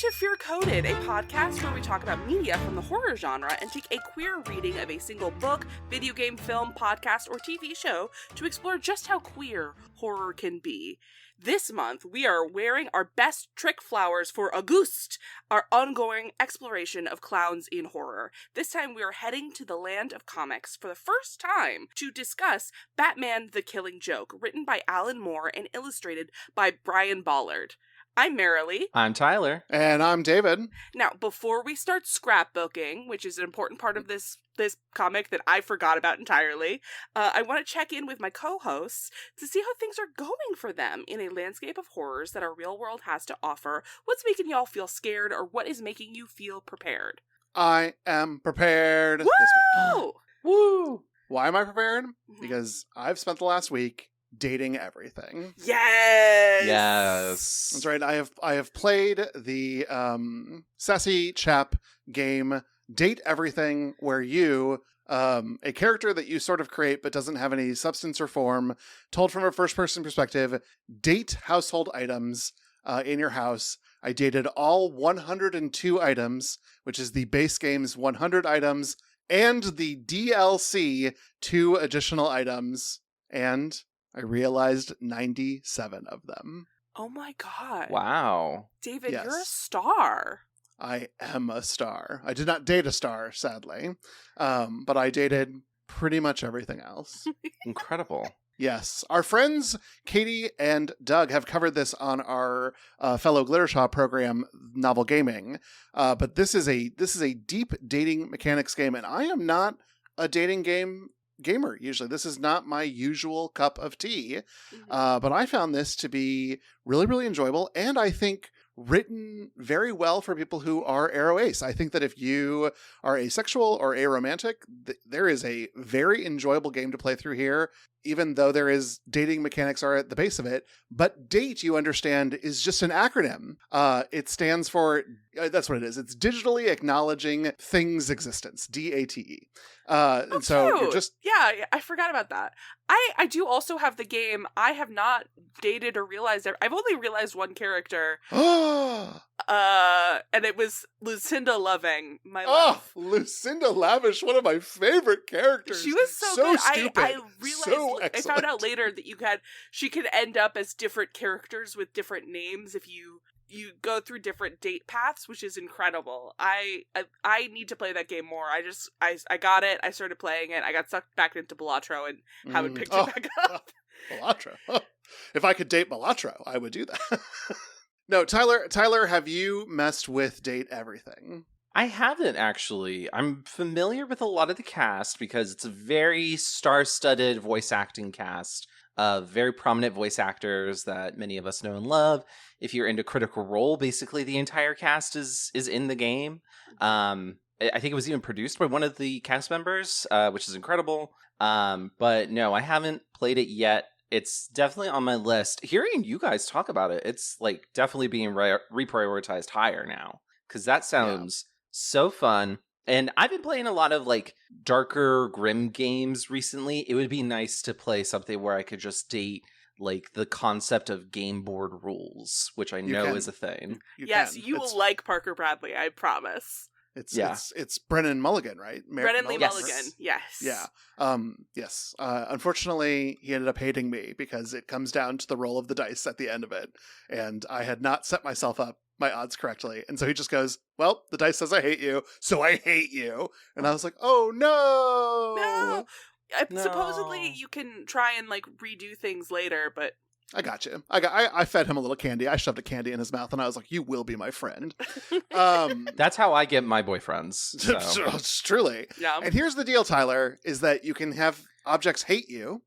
to Fear Coded, a podcast where we talk about media from the horror genre and take a queer reading of a single book, video game, film, podcast, or TV show to explore just how queer horror can be. This month, we are wearing our best trick flowers for Auguste, our ongoing exploration of clowns in horror. This time, we are heading to the land of comics for the first time to discuss Batman the Killing Joke, written by Alan Moore and illustrated by Brian Bolland. I'm Marilee. I'm Tyler. And I'm David. Now, before we start scrapbooking, which is an important part of this comic that I forgot about entirely, I want to check in with my co-hosts to see how things are going for them in a landscape of horrors that our real world has to offer. What's making y'all feel scared, or what is making you feel prepared? I am prepared. Woo! Woo! Why am I prepared? Because I've spent the last week dating everything. Yes! That's right. I have played the Staci chap game Date Everything, where you, a character that you sort of create but doesn't have any substance or form, told from a first-person perspective, date household items in your house. I dated all 102 items, which is the base game's 100 items, and the DLC 2 additional items, and I realized 97 of them. Oh my god. Wow. David, Yes. you're a star. I am a star. I did not date a star, sadly, but I dated pretty much everything else. Incredible. Yes. Our friends Katie and Doug have covered this on our fellow Glitterjaw program, Novel Gaming, but this is a deep dating mechanics game, and I am not a dating gamer usually. This is not my usual cup of tea, but I found this to be really, really enjoyable, and I think written very well for people who are aro-ace. I think that if you are asexual or aromantic, there is a very enjoyable game to play through here, even though there is dating mechanics are at the base of it. But date, you understand, is just an acronym. It stands for, that's what it is. It's digitally acknowledging things' existence, DATE. And so cute. you're just... Yeah, I forgot about that. I do also have the game. I have not dated or realized... I've only realized one character. And it was Lucinda Loving, my love. Oh, Lucinda Lavish, one of my favorite characters. She was so good. Stupid. I realized, so I found out later that she could end up as different characters with different names if you go through different date paths, which is incredible. I need to play that game more. I got it. I started playing it. I got sucked back into Balatro and haven't picked it back up. Balatro. Oh. If I could date Balatro, I would do that. No, Tyler, have you messed with Date Everything? I haven't, actually. I'm familiar with a lot of the cast because it's a very star-studded voice acting cast of very prominent voice actors that many of us know and love. If you're into Critical Role, basically the entire cast is in the game. I think it was even produced by one of the cast members, which is incredible. But no, I haven't played it yet. It's definitely on my list. Hearing you guys talk about it, it's like definitely being reprioritized higher now, because that sounds so fun. And I've been playing a lot of like darker, grim games recently. It would be nice to play something where I could just date like the concept of game board rules, which I know is a thing. You will like Parker Bradley, I promise. It's Brennan Mulligan, right? Brennan Lee Mulligan, yes. Yeah. Yes. Unfortunately, he ended up hating me because it comes down to the roll of the dice at the end of it. And I had not set myself up my odds correctly. And so he just goes, well, the dice says I hate you, so I hate you. And I was like, oh, no. No. Supposedly you can try and like redo things later, but I got you. I fed him a little candy. I shoved a candy in his mouth, and I was like, "You will be my friend." That's how I get my boyfriends. So. Truly. Yeah. And here's the deal, Tyler: is that you can have objects hate you,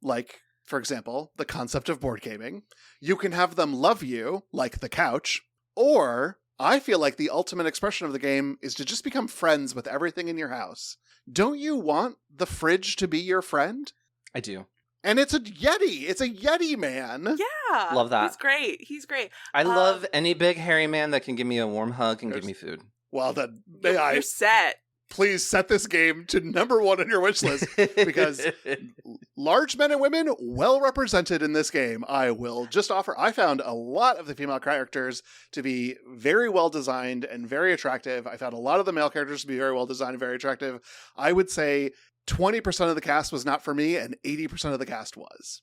like, for example, the concept of board gaming. You can have them love you, like the couch, or I feel like the ultimate expression of the game is to just become friends with everything in your house. Don't you want the fridge to be your friend? I do. And it's a Yeti. It's a Yeti man. Yeah. Love that. He's great. I love any big hairy man that can give me a warm hug and give me food. Well, then you're set. please set this game to number 1 on your wish list, because large men and women well represented in this game. I will just offer, I found a lot of the female characters to be very well designed and very attractive. I found a lot of the male characters to be very well designed and very attractive. I would say 20% of the cast was not for me, and 80% of the cast was.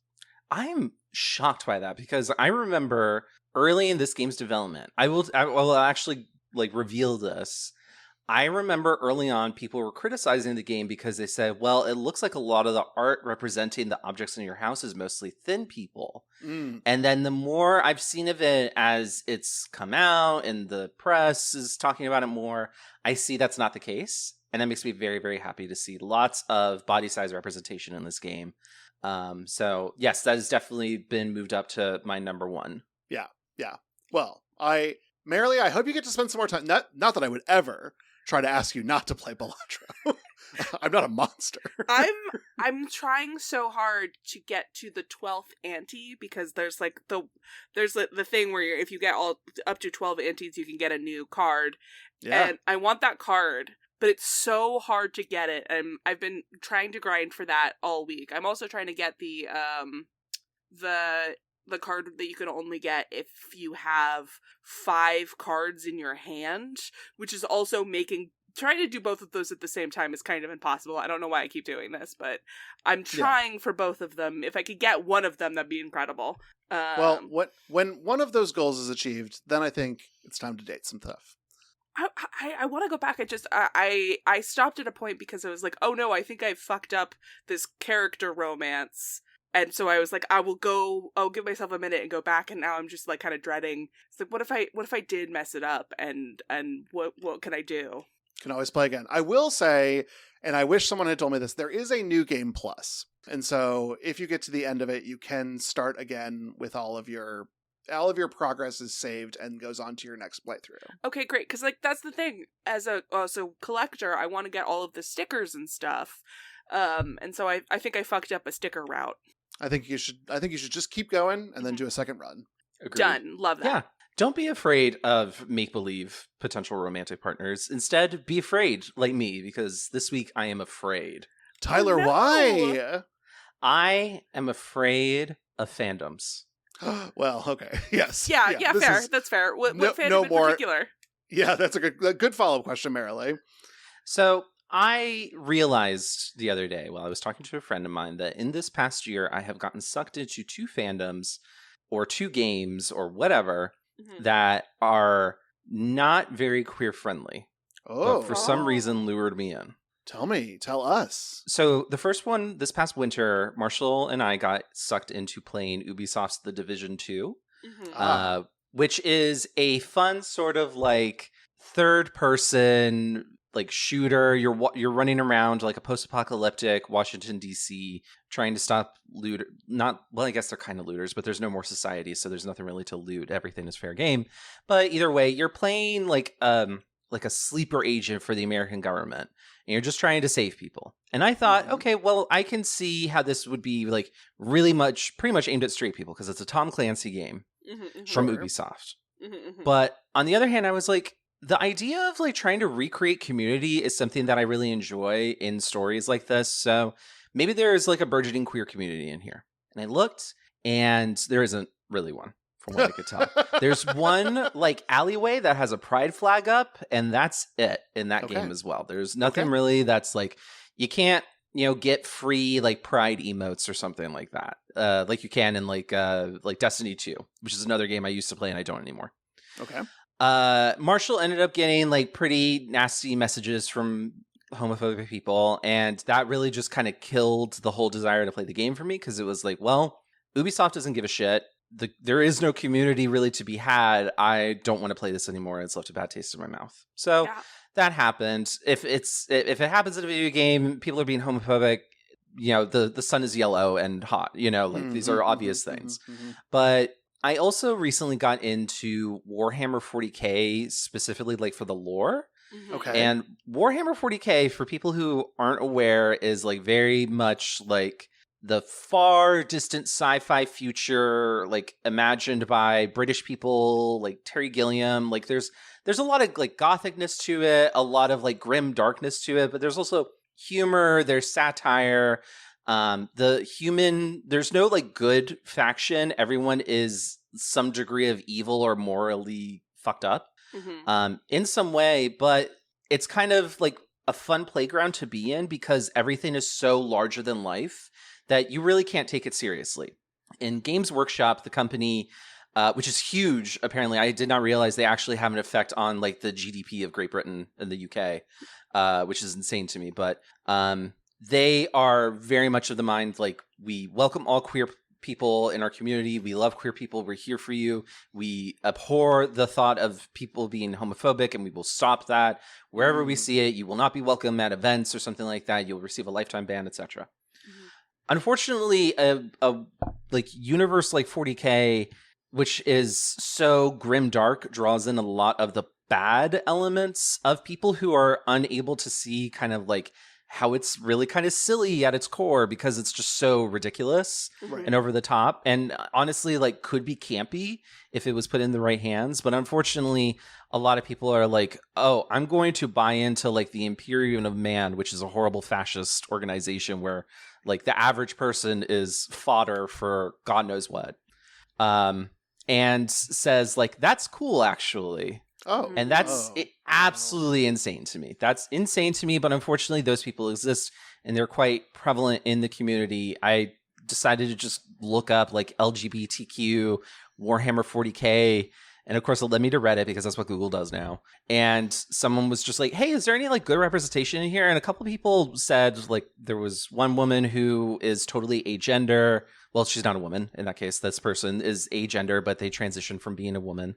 I'm shocked by that, because I remember early in this game's development, I will actually like reveal this. I remember early on people were criticizing the game because they said, well, it looks like a lot of the art representing the objects in your house is mostly thin people. And then the more I've seen of it as it's come out and the press is talking about it more, I see that's not the case. And that makes me very, very happy to see lots of body size representation in this game. So yes, that has definitely been moved up to my number 1. Yeah. Well, Marilee, I hope you get to spend some more time. Not that I would ever try to ask you not to play Balatro. I'm not a monster. I'm trying so hard to get to the 12th ante, because there's like the thing where if you get all up to 12 antes, you can get a new card. Yeah. And I want that card, but it's so hard to get it, and I've been trying to grind for that all week. I'm also trying to get the card that you can only get if you have 5 cards in your hand, which is also trying to do both of those at the same time is kind of impossible. I don't know why I keep doing this, but I'm trying for both of them. If I could get one of them, that'd be incredible. Well, when one of those goals is achieved, then I think it's time to date some stuff. I want to go back. I stopped at a point because I was like, oh no, I think I fucked up this character romance. And so I was like, I'll give myself a minute and go back, and now I'm just like kind of dreading. It's like, what if I did mess it up, and what can I do? Can always play again. I will say, and I wish someone had told me this, there is a new game plus. And so if you get to the end of it, you can start again with all of your progress is saved and goes on to your next playthrough. Okay, great. Because like that's the thing. As a collector, I want to get all of the stickers and stuff. And so I think I fucked up a sticker route. I think you should just keep going and then do a second run. Agreed. Done. Love that. Yeah. Don't be afraid of make-believe potential romantic partners. Instead, be afraid, like me, because this week I am afraid. Tyler, why? I am afraid of fandoms. Well, okay. Yes. Yeah, fair. That's fair. What fandom in particular? Yeah, that's a good follow-up question, Marilee. So I realized the other day while I was talking to a friend of mine that in this past year, I have gotten sucked into 2 fandoms or 2 games or whatever that are not very queer friendly. Oh. But for some reason lured me in. Tell us. So the first one, this past winter, Marshall and I got sucked into playing Ubisoft's The Division 2, which is a fun sort of like third-person like shooter. You're running around like a post-apocalyptic Washington D.C. trying to stop loot. I guess they're kind of looters, but there's no more society, so there's nothing really to loot. Everything is fair game. But either way, you're playing like a sleeper agent for the American government, and you're just trying to save people. And I thought, okay, well, I can see how this would be like pretty much aimed at straight people because it's a Tom Clancy game from Ubisoft. But on the other hand, I was like, the idea of like trying to recreate community is something that I really enjoy in stories like this. So maybe there's like a burgeoning queer community in here. And I looked, and there isn't really one. From what I could tell. There's one like alleyway that has a pride flag up, and that's it in that game as well. There's nothing really that's like, you can't, get free like pride emotes or something like that. Like you can in like Destiny 2, which is another game I used to play and I don't anymore. Okay. Marshall ended up getting like pretty nasty messages from homophobic people, and that really just kind of killed the whole desire to play the game for me, because it was like, well, Ubisoft doesn't give a shit. There is no community really to be had. I don't want to play this anymore. It's left a bad taste in my mouth. So that happened. If it happens in a video game, people are being homophobic. The sun is yellow and hot. These are obvious things. But I also recently got into Warhammer 40K specifically, like for the lore. Okay. And Warhammer 40K, for people who aren't aware, is like very much like the far distant sci-fi future, like imagined by British people, like Terry Gilliam. Like there's a lot of like gothicness to it, a lot of like grim darkness to it, but there's also humor, there's satire. There's no like good faction. Everyone is some degree of evil or morally fucked up in some way, but it's kind of like a fun playground to be in because everything is so larger than life that you really can't take it seriously. In Games Workshop, the company, which is huge, apparently, I did not realize they actually have an effect on like the GDP of Great Britain and the UK, which is insane to me. But they are very much of the mind, like, we welcome all queer people in our community. We love queer people. We're here for you. We abhor the thought of people being homophobic, and we will stop that. Wherever we see it, you will not be welcome at events or something like that. You'll receive a lifetime ban, etc. Unfortunately, a like universe like 40K, which is so grim dark, draws in a lot of the bad elements of people who are unable to see kind of like how it's really kind of silly at its core because it's just so ridiculous and over the top, and honestly like could be campy if it was put in the right hands. But unfortunately, a lot of people are like, oh, I'm going to buy into like the Imperium of Man, which is a horrible fascist organization where like the average person is fodder for God knows what, and says like, that's cool actually. Oh, and that's absolutely insane to me. That's insane to me, but unfortunately those people exist and they're quite prevalent in the community. I decided to just look up like LGBTQ Warhammer 40K, and of course it led me to Reddit because that's what Google does now. And someone was just like, hey, is there any like good representation in here? And a couple of people said like there was one woman who is totally agender. Well, she's not a woman in that case. This person is agender, but they transitioned from being a woman.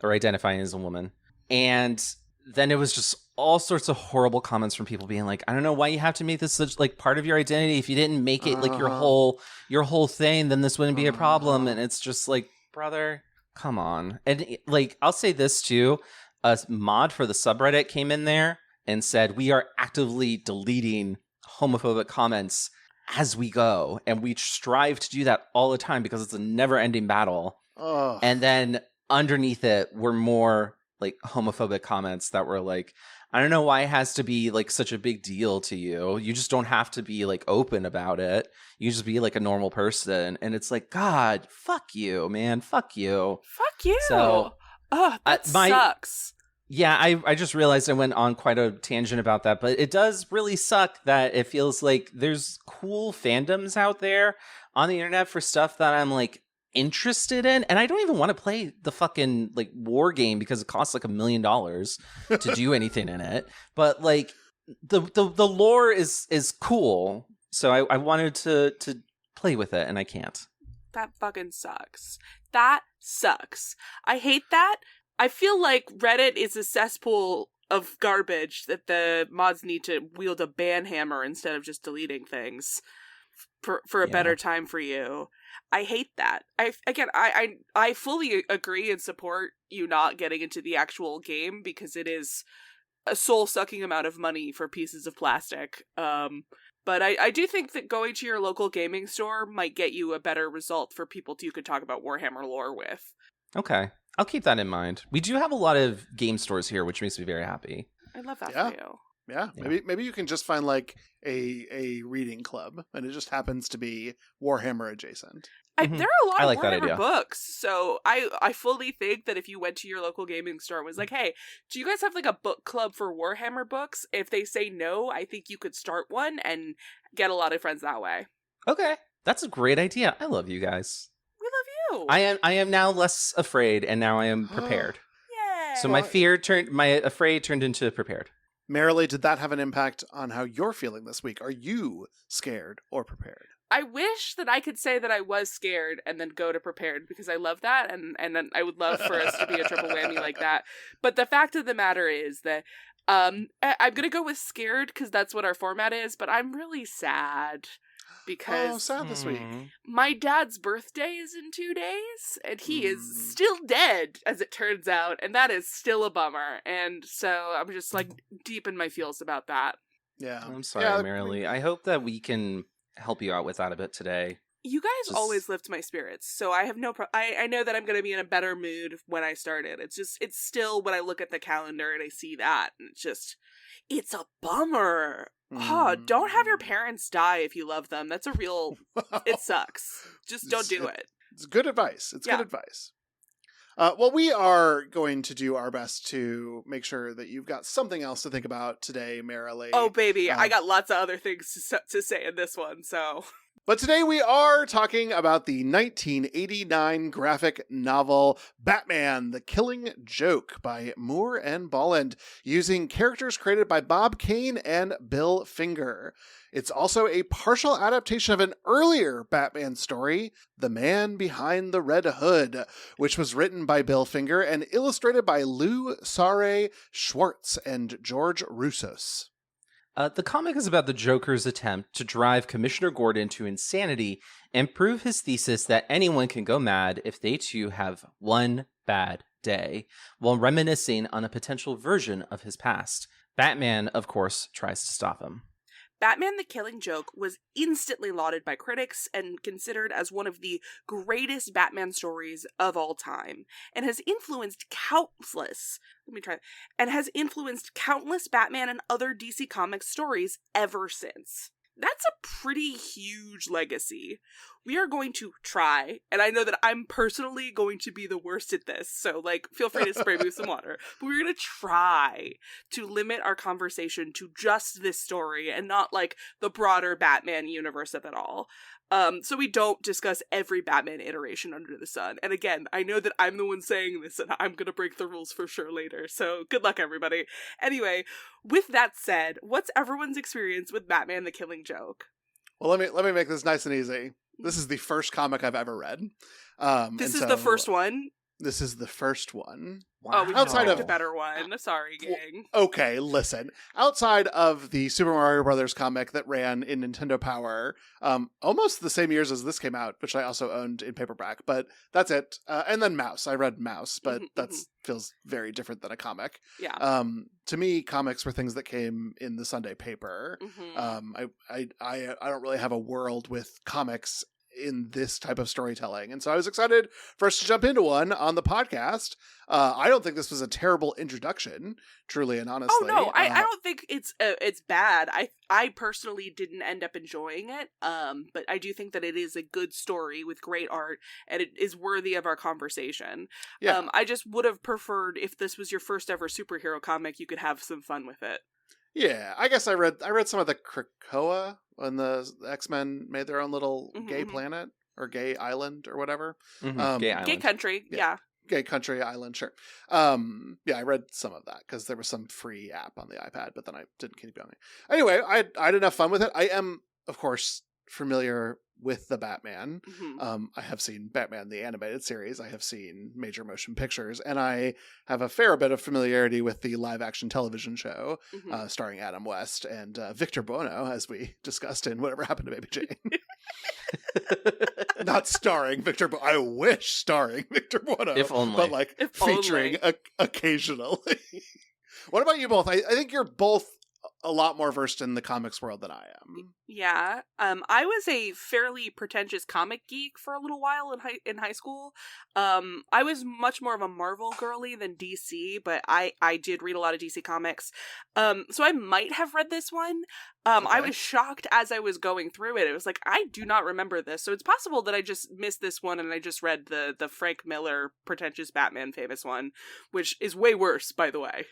Or identifying as a woman. And then it was just all sorts of horrible comments from people being like, I don't know why you have to make this such like part of your identity. If you didn't make it like your whole thing, then this wouldn't be a problem. And it's just like, brother, come on. And like, I'll say this too. A mod for the subreddit came in there and said, we are actively deleting homophobic comments as we go. And we strive to do that all the time because it's a never ending battle. And then underneath it were more like homophobic comments that were like, I don't know why it has to be like such a big deal to you. You just don't have to be like open about it. You just be like a normal person. And it's like, God, fuck you, man. Fuck you. Fuck you. So, that sucks. Yeah, I just realized I went on quite a tangent about that, but it does really suck that it feels like there's cool fandoms out there on the internet for stuff that I'm like interested in, and I don't even want to play the fucking like war game because it costs like $1 million to do anything in it. But like the lore is cool, so I wanted to play with it, and I can't. That fucking sucks. That sucks. I hate that. I feel like Reddit is a cesspool of garbage that the mods need to wield a ban hammer instead of just deleting things for a better time for you. I hate that. I fully agree and support you not getting into the actual game because it is a soul-sucking amount of money for pieces of plastic. But I do think that going to your local gaming store might get you a better result for people you could talk about Warhammer lore with. Okay. I'll keep that in mind. We do have a lot of game stores here, which makes me very happy. I love that for you. Yeah, maybe you can just find like a reading club, and it just happens to be Warhammer adjacent. There are a lot of like Warhammer books, so I fully think that if you went to your local gaming store and was like, hey, do you guys have like a book club for Warhammer books? If they say no, I think you could start one and get a lot of friends that way. Okay, that's a great idea. I love you guys. We love you. I am now less afraid, and now I am prepared. Yay! So my afraid turned into prepared. Marilee, did that have an impact on how you're feeling this week? Are you scared or prepared? I wish that I could say that I was scared and then go to prepared because I love that, and then I would love for us to be a triple whammy like that. But the fact of the matter is that I'm gonna go with scared because that's what our format is, but I'm really sad because sad this week. My dad's birthday is in 2 days, and he is still dead, as it turns out, and that is still a bummer. And so I'm just like deep in my feels about that. Yeah, I'm sorry, Marilee. I hope that we can help you out with that a bit today. You guys always lift my spirits, so I have no I know that I'm going to be in a better mood when I started. It's still when I look at the calendar and I see that, and it's a bummer. Oh, don't have your parents die if you love them. That's a real, it sucks. Just don't do it. It's good advice. Good advice. Well, we are going to do our best to make sure that you've got something else to think about today, Marilee. Oh, baby, I got lots of other things to say in this one, so... But today we are talking about the 1989 graphic novel Batman, The Killing Joke by Moore and Bolland, using characters created by Bob Kane and Bill Finger. It's also a partial adaptation of an earlier Batman story, The Man Behind the Red Hood, which was written by Bill Finger and illustrated by Lou Sare Schwartz and George Roussos. The comic is about the Joker's attempt to drive Commissioner Gordon to insanity and prove his thesis that anyone can go mad if they too have one bad day, while reminiscing on a potential version of his past. Batman, of course, tries to stop him. Batman the Killing Joke was instantly lauded by critics and considered as one of the greatest Batman stories of all time, and has influenced countless Batman and other DC Comics stories ever since. That's a pretty huge legacy. We are going to try, and I know that I'm personally going to be the worst at this, so, feel free to spray me with some water, but we're going to try to limit our conversation to just this story and not, the broader Batman universe of it all. So we don't discuss every Batman iteration under the sun. And again, I know that I'm the one saying this, and I'm gonna break the rules for sure later, so good luck, everybody. Anyway, with that said, what's everyone's experience with Batman the Killing Joke? Well, let me make this nice and easy. This is the first comic I've ever read. This is the first one? This is the first one. Wow. Oh, we outside of a better one. Sorry, gang. Okay, listen. Outside of the Super Mario Brothers comic that ran in Nintendo Power, almost the same years as this came out, which I also owned in paperback, but that's it. And then Mouse. I read Mouse, but that feels very different than a comic. Yeah. To me, comics were things that came in the Sunday paper. I don't really have a world with comics in this type of storytelling, and so I was excited for us to jump into one on the podcast. I don't think this was a terrible introduction, truly and honestly. Oh no, I don't think it's bad. I personally didn't end up enjoying it, but I do think that it is a good story with great art, and it is worthy of our conversation. Yeah. I just would have preferred if this was your first ever superhero comic, you could have some fun with it. Yeah, I guess I read some of the Krakoa when the X-Men made their own little gay planet or gay island or whatever. Gay island. Gay country, yeah. Gay country island, sure. Yeah, I read some of that because there was some free app on the iPad, but then I didn't keep going. Anyway, I had enough fun with it. I am, of course, familiar with the Batman. I have seen Batman the animated series. I have seen major motion pictures, and I have a fair bit of familiarity with the live action television show starring Adam West and Victor Buono, as we discussed in Whatever Happened to Baby Jane. Not starring Victor Buono. I wish starring Victor Buono, if only, but featuring occasionally. What about you both? I think you're both a lot more versed in the comics world than I am. Yeah. I was a fairly pretentious comic geek for a little while in high school. I was much more of a Marvel girly than DC, but I did read a lot of DC comics. So I might have read this one. Okay. I was shocked as I was going through it. It was like, I do not remember this. So it's possible that I just missed this one and I just read the Frank Miller pretentious Batman famous one, which is way worse, by the way.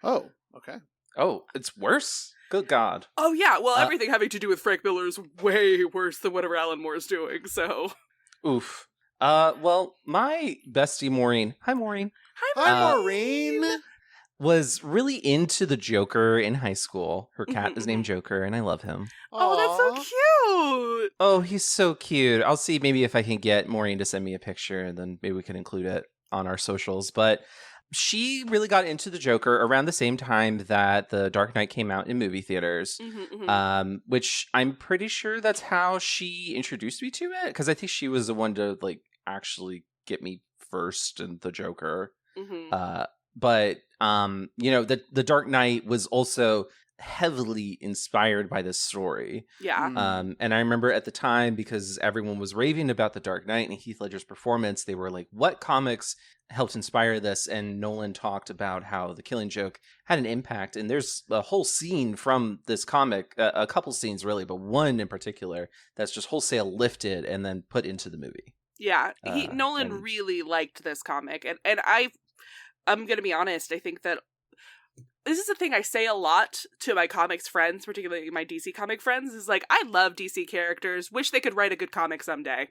Oh, okay. Oh, it's worse? Good God. Oh, yeah. Well, everything having to do with Frank Miller is way worse than whatever Alan Moore is doing, so. Oof. Well, my bestie Maureen. Hi, Maureen. Hi, Maureen. Was really into the Joker in high school. Her cat is named Joker, and I love him. Oh, that's so cute. Oh, he's so cute. I'll see maybe if I can get Maureen to send me a picture, and then maybe we can include it on our socials. But she really got into the Joker around the same time that The Dark Knight came out in movie theaters, which I'm pretty sure that's how she introduced me to it, because I think she was the one to actually get me first in the Joker. But the Dark Knight was also heavily inspired by this story. Yeah. And I remember at the time, because everyone was raving about The Dark Knight and Heath Ledger's performance, they were like, what comics helped inspire this? And Nolan talked about how The Killing Joke had an impact. And there's a whole scene from this comic, a couple scenes really, but one in particular that's just wholesale lifted and then put into the movie. Yeah. Nolan really liked this comic. And I'm going to be honest, I think that this is a thing I say a lot to my comics friends, particularly my DC comic friends, is like, I love DC characters, wish they could write a good comic someday.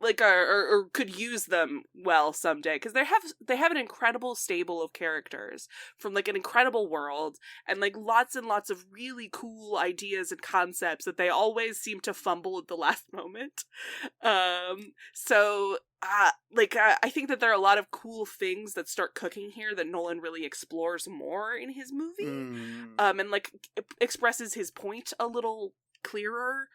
Like, or could use them well someday, because they have an incredible stable of characters from like an incredible world, and like lots and lots of really cool ideas and concepts that they always seem to fumble at the last moment. I think that there are a lot of cool things that start cooking here that Nolan really explores more in his movie, and like expresses his point a little clearer.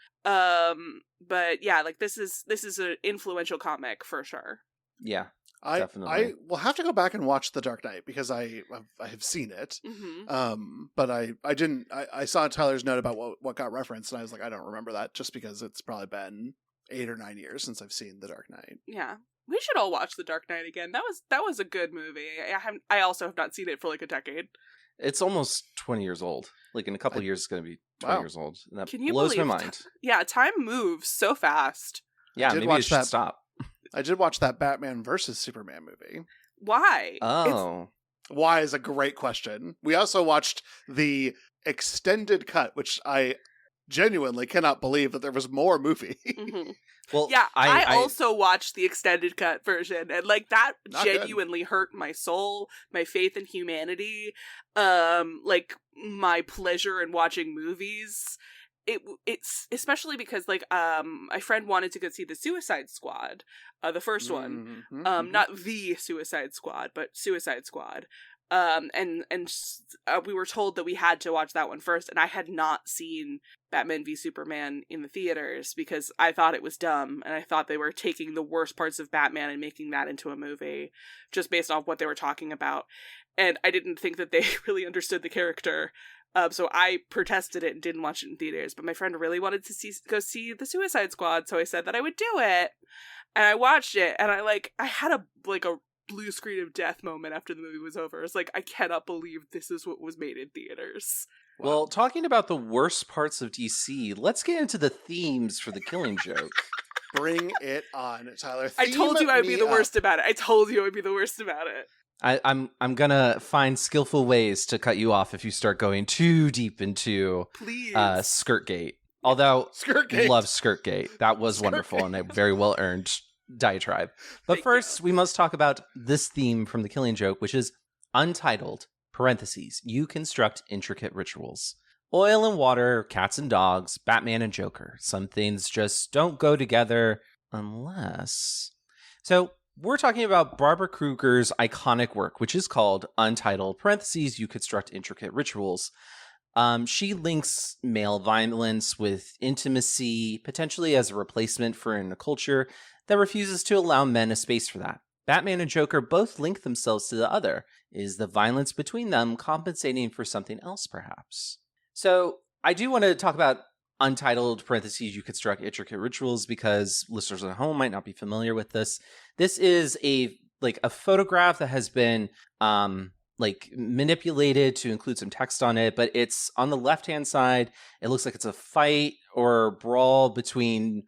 But yeah, like this is an influential comic for sure. Yeah, definitely. I will have to go back and watch The Dark Knight because I have seen it. But I didn't. I saw Tyler's note about what got referenced, and I was like, I don't remember that, just because it's probably been 8 or 9 years since I've seen The Dark Knight. Yeah. We should all watch The Dark Knight again. That was a good movie. I also have not seen it for like a decade. It's almost 20 years old. Like in a couple of years, it's going to be 20 years old. And that blows my mind. Yeah, time moves so fast. Yeah, maybe you should stop. I did watch that Batman versus Superman movie. Why? Oh. Why is a great question. We also watched the extended cut, which I genuinely cannot believe that there was more movie. Well, yeah, I also watched the extended cut version, and like that genuinely hurt my soul, my faith in humanity, like my pleasure in watching movies. It's especially because like my friend wanted to go see the Suicide Squad, the first one, not the Suicide Squad, but Suicide Squad. We were told that we had to watch that one first, and I had not seen Batman v Superman in the theaters because I thought it was dumb, and I thought they were taking the worst parts of Batman and making that into a movie just based off what they were talking about, and I didn't think that they really understood the character. So I protested it and didn't watch it in theaters, but my friend really wanted to go see the Suicide Squad, so I said that I would do it, and I watched it, and I had a blue screen of death moment after the movie was over. It's like, I cannot believe this is what was made in theaters. Wow. Well, talking about the worst parts of DC, let's get into the themes for The Killing Joke. Bring it on, Tyler. I told you I would be the worst about it. I told you I would be the worst about it. I'm gonna find skillful ways to cut you off if you start going too deep into Skirtgate. Although Skirtgate. Love Skirtgate. That was wonderful and a very well earned diatribe. But first, we must talk about this theme from The Killing Joke, which is untitled, parentheses, you construct intricate rituals. Oil and water, cats and dogs, Batman and Joker. Some things just don't go together unless... So, we're talking about Barbara Kruger's iconic work, which is called Untitled, parentheses, you construct intricate rituals. She links male violence with intimacy, potentially as a replacement for in a culture that refuses to allow men a space for that. Batman and Joker both link themselves to the other. Is the violence between them compensating for something else, perhaps? So, I do want to talk about Untitled, parentheses, you construct intricate rituals, because listeners at home might not be familiar with this. This is a photograph that has been manipulated to include some text on it, but it's on the left-hand side. It looks like it's a fight or brawl between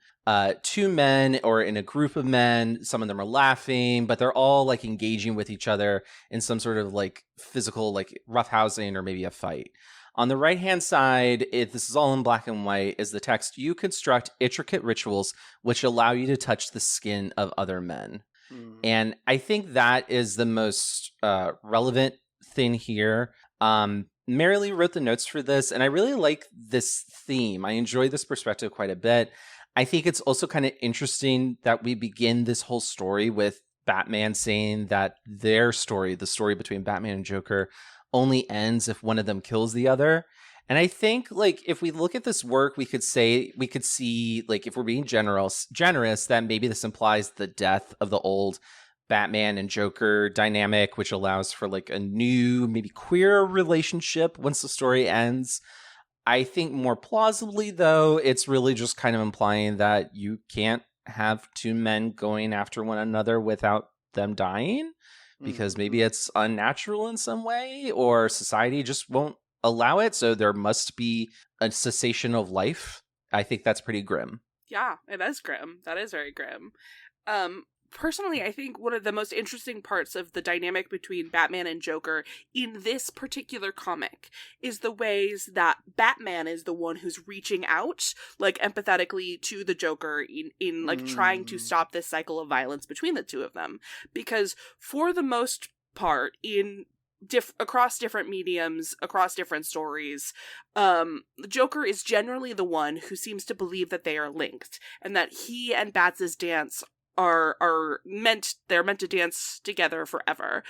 two men or in a group of men. Some of them are laughing, but they're all like engaging with each other in some sort of like physical, like roughhousing or maybe a fight. On the right-hand side, this is all in black and white, is the text, you construct intricate rituals which allow you to touch the skin of other men. And I think that is the most relevant thing here. Marilee wrote the notes for this, and I really like this theme. I enjoy this perspective quite a bit. I think it's also kind of interesting that we begin this whole story with Batman saying that their story, the story between Batman and Joker, only ends if one of them kills the other. And I think, like, if we look at this work, we could see, like, if we're being generous, that maybe this implies the death of the old Batman and Joker dynamic, which allows for like a new, maybe queer relationship once the story ends. I think more plausibly, though, it's really just kind of implying that you can't have two men going after one another without them dying, because maybe it's unnatural in some way, or society just won't allow it. So there must be a cessation of life. I think that's pretty grim. Yeah, it is grim. That is very grim. Personally, I think one of the most interesting parts of the dynamic between Batman and Joker in this particular comic is the ways that Batman is the one who's reaching out, like, empathetically to the Joker in like, trying to stop this cycle of violence between the two of them. Because for the most part, across different mediums, across different stories, the Joker is generally the one who seems to believe that they are linked, and that he and Bats' dance are meant to dance together forever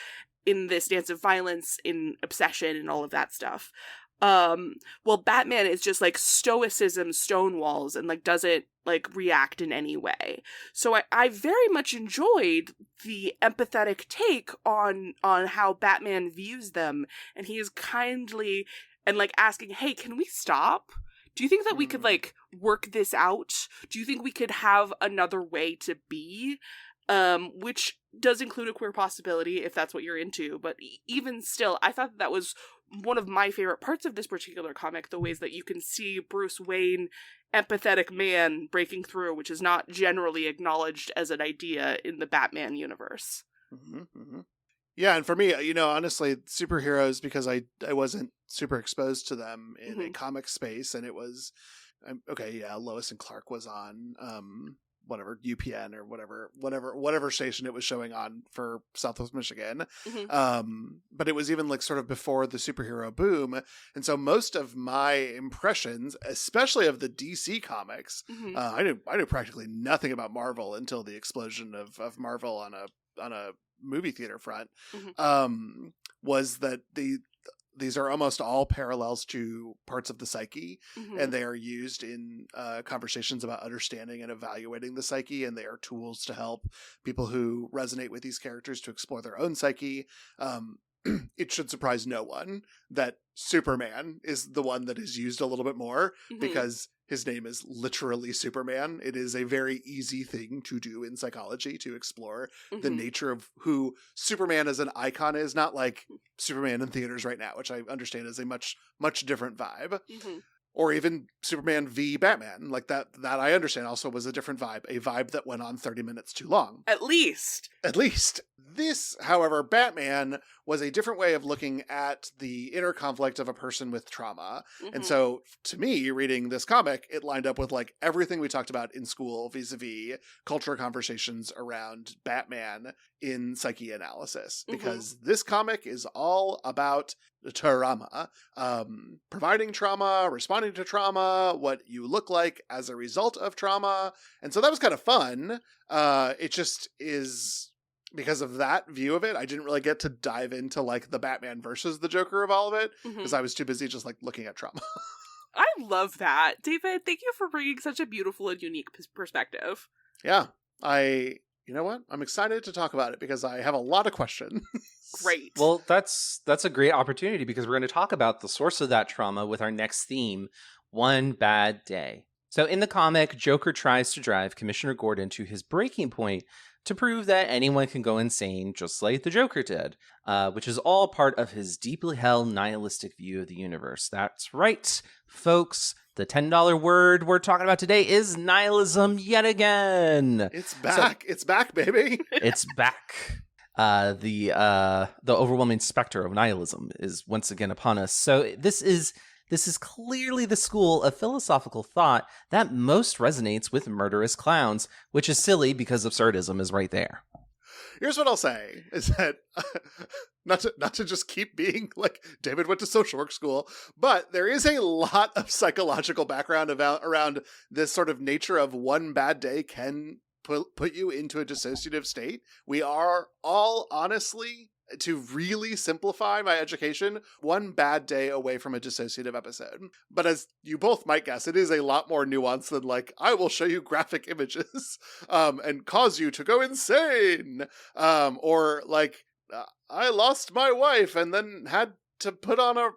in this dance of violence, in obsession, and all of that stuff. Well, Batman is just like stoicism, stonewalls, and like doesn't like react in any way. So I very much enjoyed the empathetic take on how Batman views them, and he is kindly and like asking, hey, can we stop? Do you think that we could, like, work this out? Do you think we could have another way to be? Which does include a queer possibility, if that's what you're into. But even still, I thought that was one of my favorite parts of this particular comic, the ways that you can see Bruce Wayne, empathetic man, breaking through, which is not generally acknowledged as an idea in the Batman universe. Yeah, and for me, honestly, superheroes, because I wasn't super exposed to them in a comic space, and it was, Lois and Clark was on whatever, UPN or whatever station it was showing on for Southwest Michigan. But it was even like sort of before the superhero boom, and so most of my impressions, especially of the DC comics, I knew practically nothing about Marvel until the explosion of Marvel on a movie theater front, was that these are almost all parallels to parts of the psyche, and they are used in conversations about understanding and evaluating the psyche, and they are tools to help people who resonate with these characters to explore their own psyche. It should surprise no one that Superman is the one that is used a little bit more, because his name is literally Superman. It is a very easy thing to do in psychology, to explore the nature of who Superman as an icon is, not like Superman in theaters right now, which I understand is a much, much different vibe. Or even Superman v Batman, like that I understand also was a different vibe, a vibe that went on 30 minutes too long. At least. This, however, Batman was a different way of looking at the inner conflict of a person with trauma. And so, to me, reading this comic, it lined up with like everything we talked about in school vis-a-vis cultural conversations around Batman in psyche analysis. Because this comic is all about trauma, providing trauma, responding to trauma, what you look like as a result of trauma. And so that was kind of fun. It just is, because of that view of it, I didn't really get to dive into like the Batman versus the Joker of all of it, because I was too busy just like looking at trauma. I love that. David, thank you for bringing such a beautiful and unique perspective. Yeah, you know what? I'm excited to talk about it because I have a lot of questions. Great. Well, that's a great opportunity, because we're going to talk about the source of that trauma with our next theme, One Bad Day. So in the comic, Joker tries to drive Commissioner Gordon to his breaking point to prove that anyone can go insane just like the Joker did, which is all part of his deeply held nihilistic view of the universe. That's right, folks. The $10 word we're talking about today is nihilism yet again. It's back. It's back, baby. It's back. The overwhelming specter of nihilism is once again upon us. So this is clearly the school of philosophical thought that most resonates with murderous clowns, which is silly because absurdism is right there. Here's what I'll say, is that not to just keep being like David went to social work school, but there is a lot of psychological background around this sort of nature of one bad day can put you into a dissociative state. We are all honestly to really simplify my education, one bad day away from a dissociative episode. But as you both might guess, it is a lot more nuanced than like, I will show you graphic images and cause you to go insane. Or like, I lost my wife and then had to put on a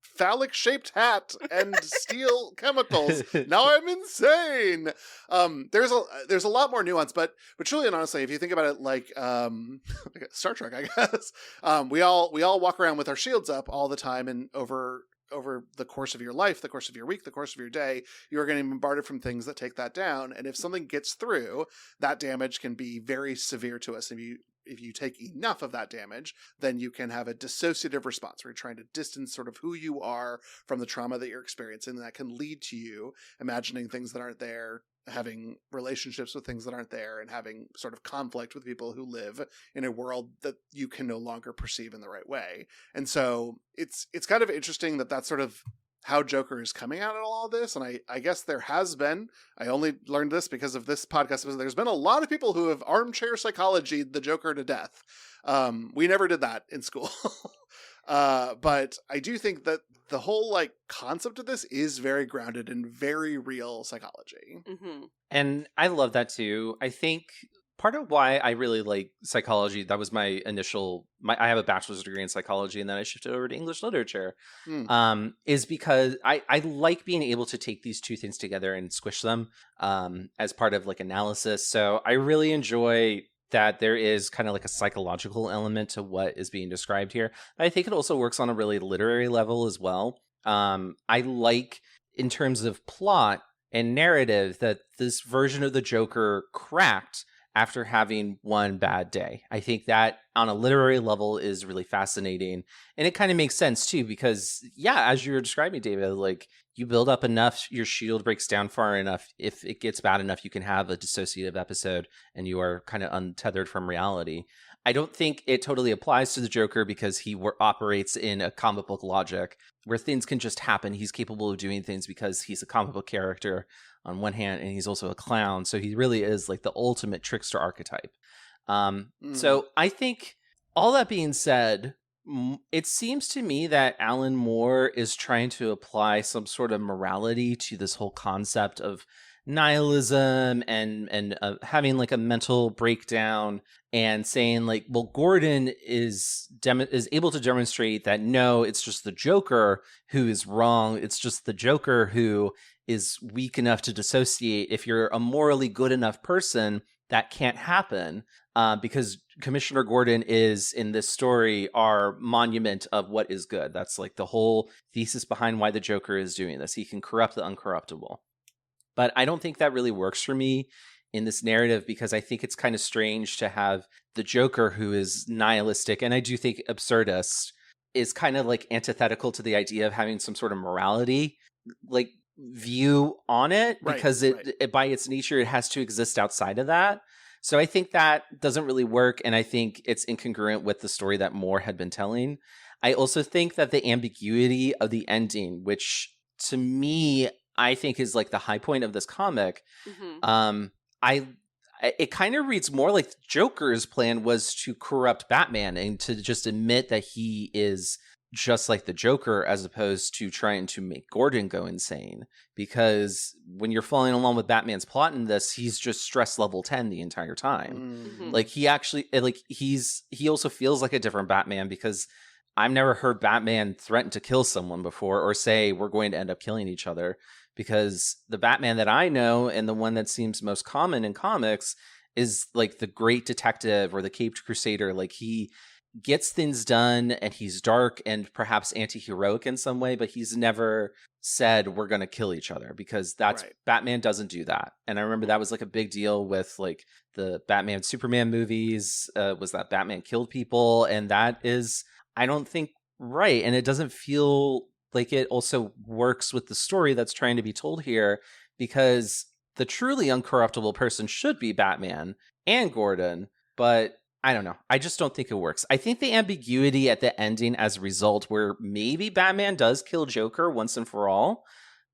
phallic-shaped hat and steal chemicals. Now I'm insane. There's a lot more nuance, but truly and honestly, if you think about it like Star Trek, I guess, we all walk around with our shields up all the time, and over the course of your life, the course of your week, the course of your day, you are getting bombarded from things that take that down. And if something gets through, that damage can be very severe to us. If you take enough of that damage, then you can have a dissociative response where you're trying to distance sort of who you are from the trauma that you're experiencing. And that can lead to you imagining things that aren't there, having relationships with things that aren't there, and having sort of conflict with people who live in a world that you can no longer perceive in the right way. And so it's kind of interesting that that's sort of how Joker is coming out of all this. And I guess there has been, I only learned this because of this podcast, there's been a lot of people who have armchair psychologied the Joker to death. We never did that in school. But I do think that the whole like concept of this is very grounded in very real psychology. Mm-hmm. And I love that too. I think part of why I really like psychology, that was my initial, I have a bachelor's degree in psychology and then I shifted over to English literature, is because I like being able to take these two things together and squish them as part of like analysis. So I really enjoy that there is kind of like a psychological element to what is being described here. I think it also works on a really literary level as well. I like, in terms of plot and narrative, that this version of the Joker cracked after having one bad day. I think that on a literary level is really fascinating. And it kind of makes sense too, because yeah, as you were describing, David, like you build up enough, your shield breaks down far enough. If it gets bad enough, you can have a dissociative episode and you are kind of untethered from reality. I don't think it totally applies to the Joker because he operates in a comic book logic where things can just happen. He's capable of doing things because he's a comic book character on one hand, and he's also a clown. So he really is like the ultimate trickster archetype. So I think, all that being said, it seems to me that Alan Moore is trying to apply some sort of morality to this whole concept of nihilism and having like a mental breakdown, and saying like, well, Gordon is able to demonstrate that no, it's just the Joker who is wrong. It's just the Joker who is weak enough to dissociate. If you're a morally good enough person, that can't happen, because Commissioner Gordon is, in this story, our monument of what is good. That's like the whole thesis behind why the Joker is doing this. He can corrupt the uncorruptible. But I don't think that really works for me in this narrative, because I think it's kind of strange to have the Joker, who is nihilistic, and I do think absurdist, is kind of like antithetical to the idea of having some sort of morality like view on it, because it by its nature, it has to exist outside of that. So I think that doesn't really work, and I think it's incongruent with the story that Moore had been telling. I also think that the ambiguity of the ending, which to me, I think is like the high point of this comic, it kind of reads more like Joker's plan was to corrupt Batman and to just admit that he is just like the Joker, as opposed to trying to make Gordon go insane. Because when you're following along with Batman's plot in this, he's just stress level 10 the entire time. Like he actually, like he also feels like a different Batman, because I've never heard Batman threaten to kill someone before or say we're going to end up killing each other. Because the Batman that I know, and the one that seems most common in comics, is like the great detective or the caped crusader. Like he gets things done, and he's dark and perhaps anti-heroic in some way, but he's never said we're going to kill each other, because that's Batman doesn't do that. And I remember that was like a big deal with like the Batman Superman movies, was that Batman killed people, and that is, I don't think, right. And it doesn't feel like it also works with the story that's trying to be told here, because the truly uncorruptible person should be Batman and Gordon, but I don't know. I just don't think it works. I think the ambiguity at the ending as a result, where maybe Batman does kill Joker once and for all,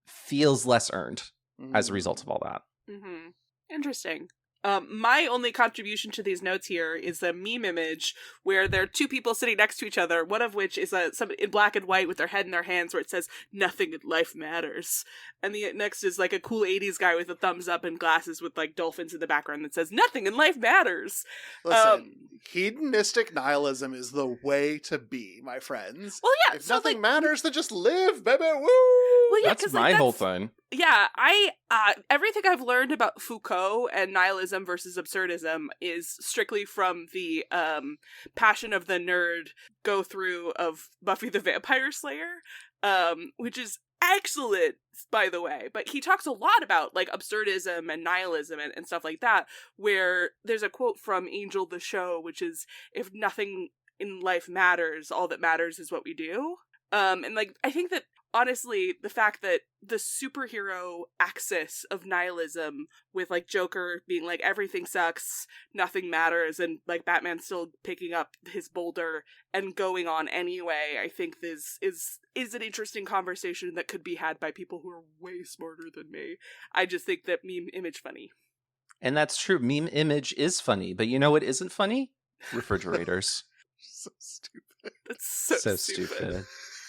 feels less earned as a result of all that. Interesting. My only contribution to these notes here is a meme image where there are two people sitting next to each other, one of which is somebody in black and white with their head in their hands where it says, "Nothing in life matters." And the next is like a cool 80s guy with a thumbs up and glasses with like dolphins in the background that says, "Nothing in life matters." Listen, hedonistic nihilism is the way to be, my friends. Well, yeah. If nothing matters, then just live, baby, woo! Well, yeah, that's my whole thing. Yeah, everything I've learned about Foucault and nihilism versus absurdism is strictly from the Passion of the Nerd go through of Buffy the Vampire Slayer, which is excellent, by the way. But he talks a lot about like absurdism and nihilism and stuff like that, where there's a quote from Angel the Show, which is, "If nothing in life matters, all that matters is what we do." And like, I think that honestly, the fact that the superhero axis of nihilism with like Joker being like everything sucks, nothing matters, and like Batman still picking up his boulder and going on anyway, I think this is an interesting conversation that could be had by people who are way smarter than me. I just think that meme image funny. And that's true. Meme image is funny, but you know what isn't funny? Refrigerators. So stupid. That's so stupid.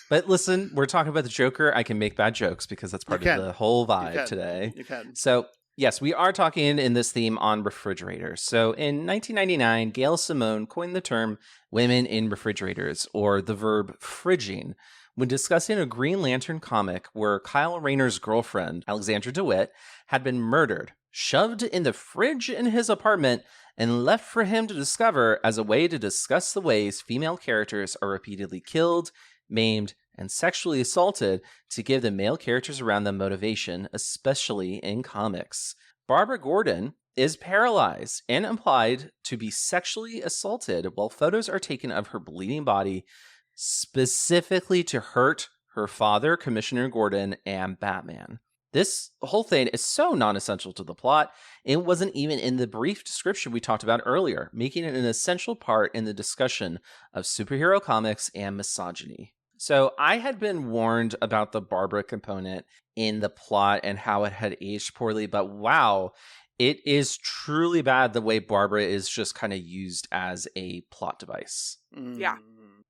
But listen, we're talking about the Joker. I can make bad jokes because that's part of the whole vibe today. You can. So, yes, we are talking in this theme on refrigerators. So, in 1999, Gail Simone coined the term women in refrigerators, or the verb fridging, when discussing a Green Lantern comic where Kyle Rayner's girlfriend, Alexandra DeWitt, had been murdered, shoved in the fridge in his apartment, and left for him to discover as a way to discuss the ways female characters are repeatedly killed, maimed, and sexually assaulted to give the male characters around them motivation, especially in comics. Barbara Gordon is paralyzed and implied to be sexually assaulted while photos are taken of her bleeding body, specifically to hurt her father, Commissioner Gordon, and Batman. This whole thing is so non-essential to the plot, it wasn't even in the brief description we talked about earlier, making it an essential part in the discussion of superhero comics and misogyny. So I had been warned about the Barbara component in the plot and how it had aged poorly, but wow, it is truly bad the way Barbara is just kind of used as a plot device. Yeah.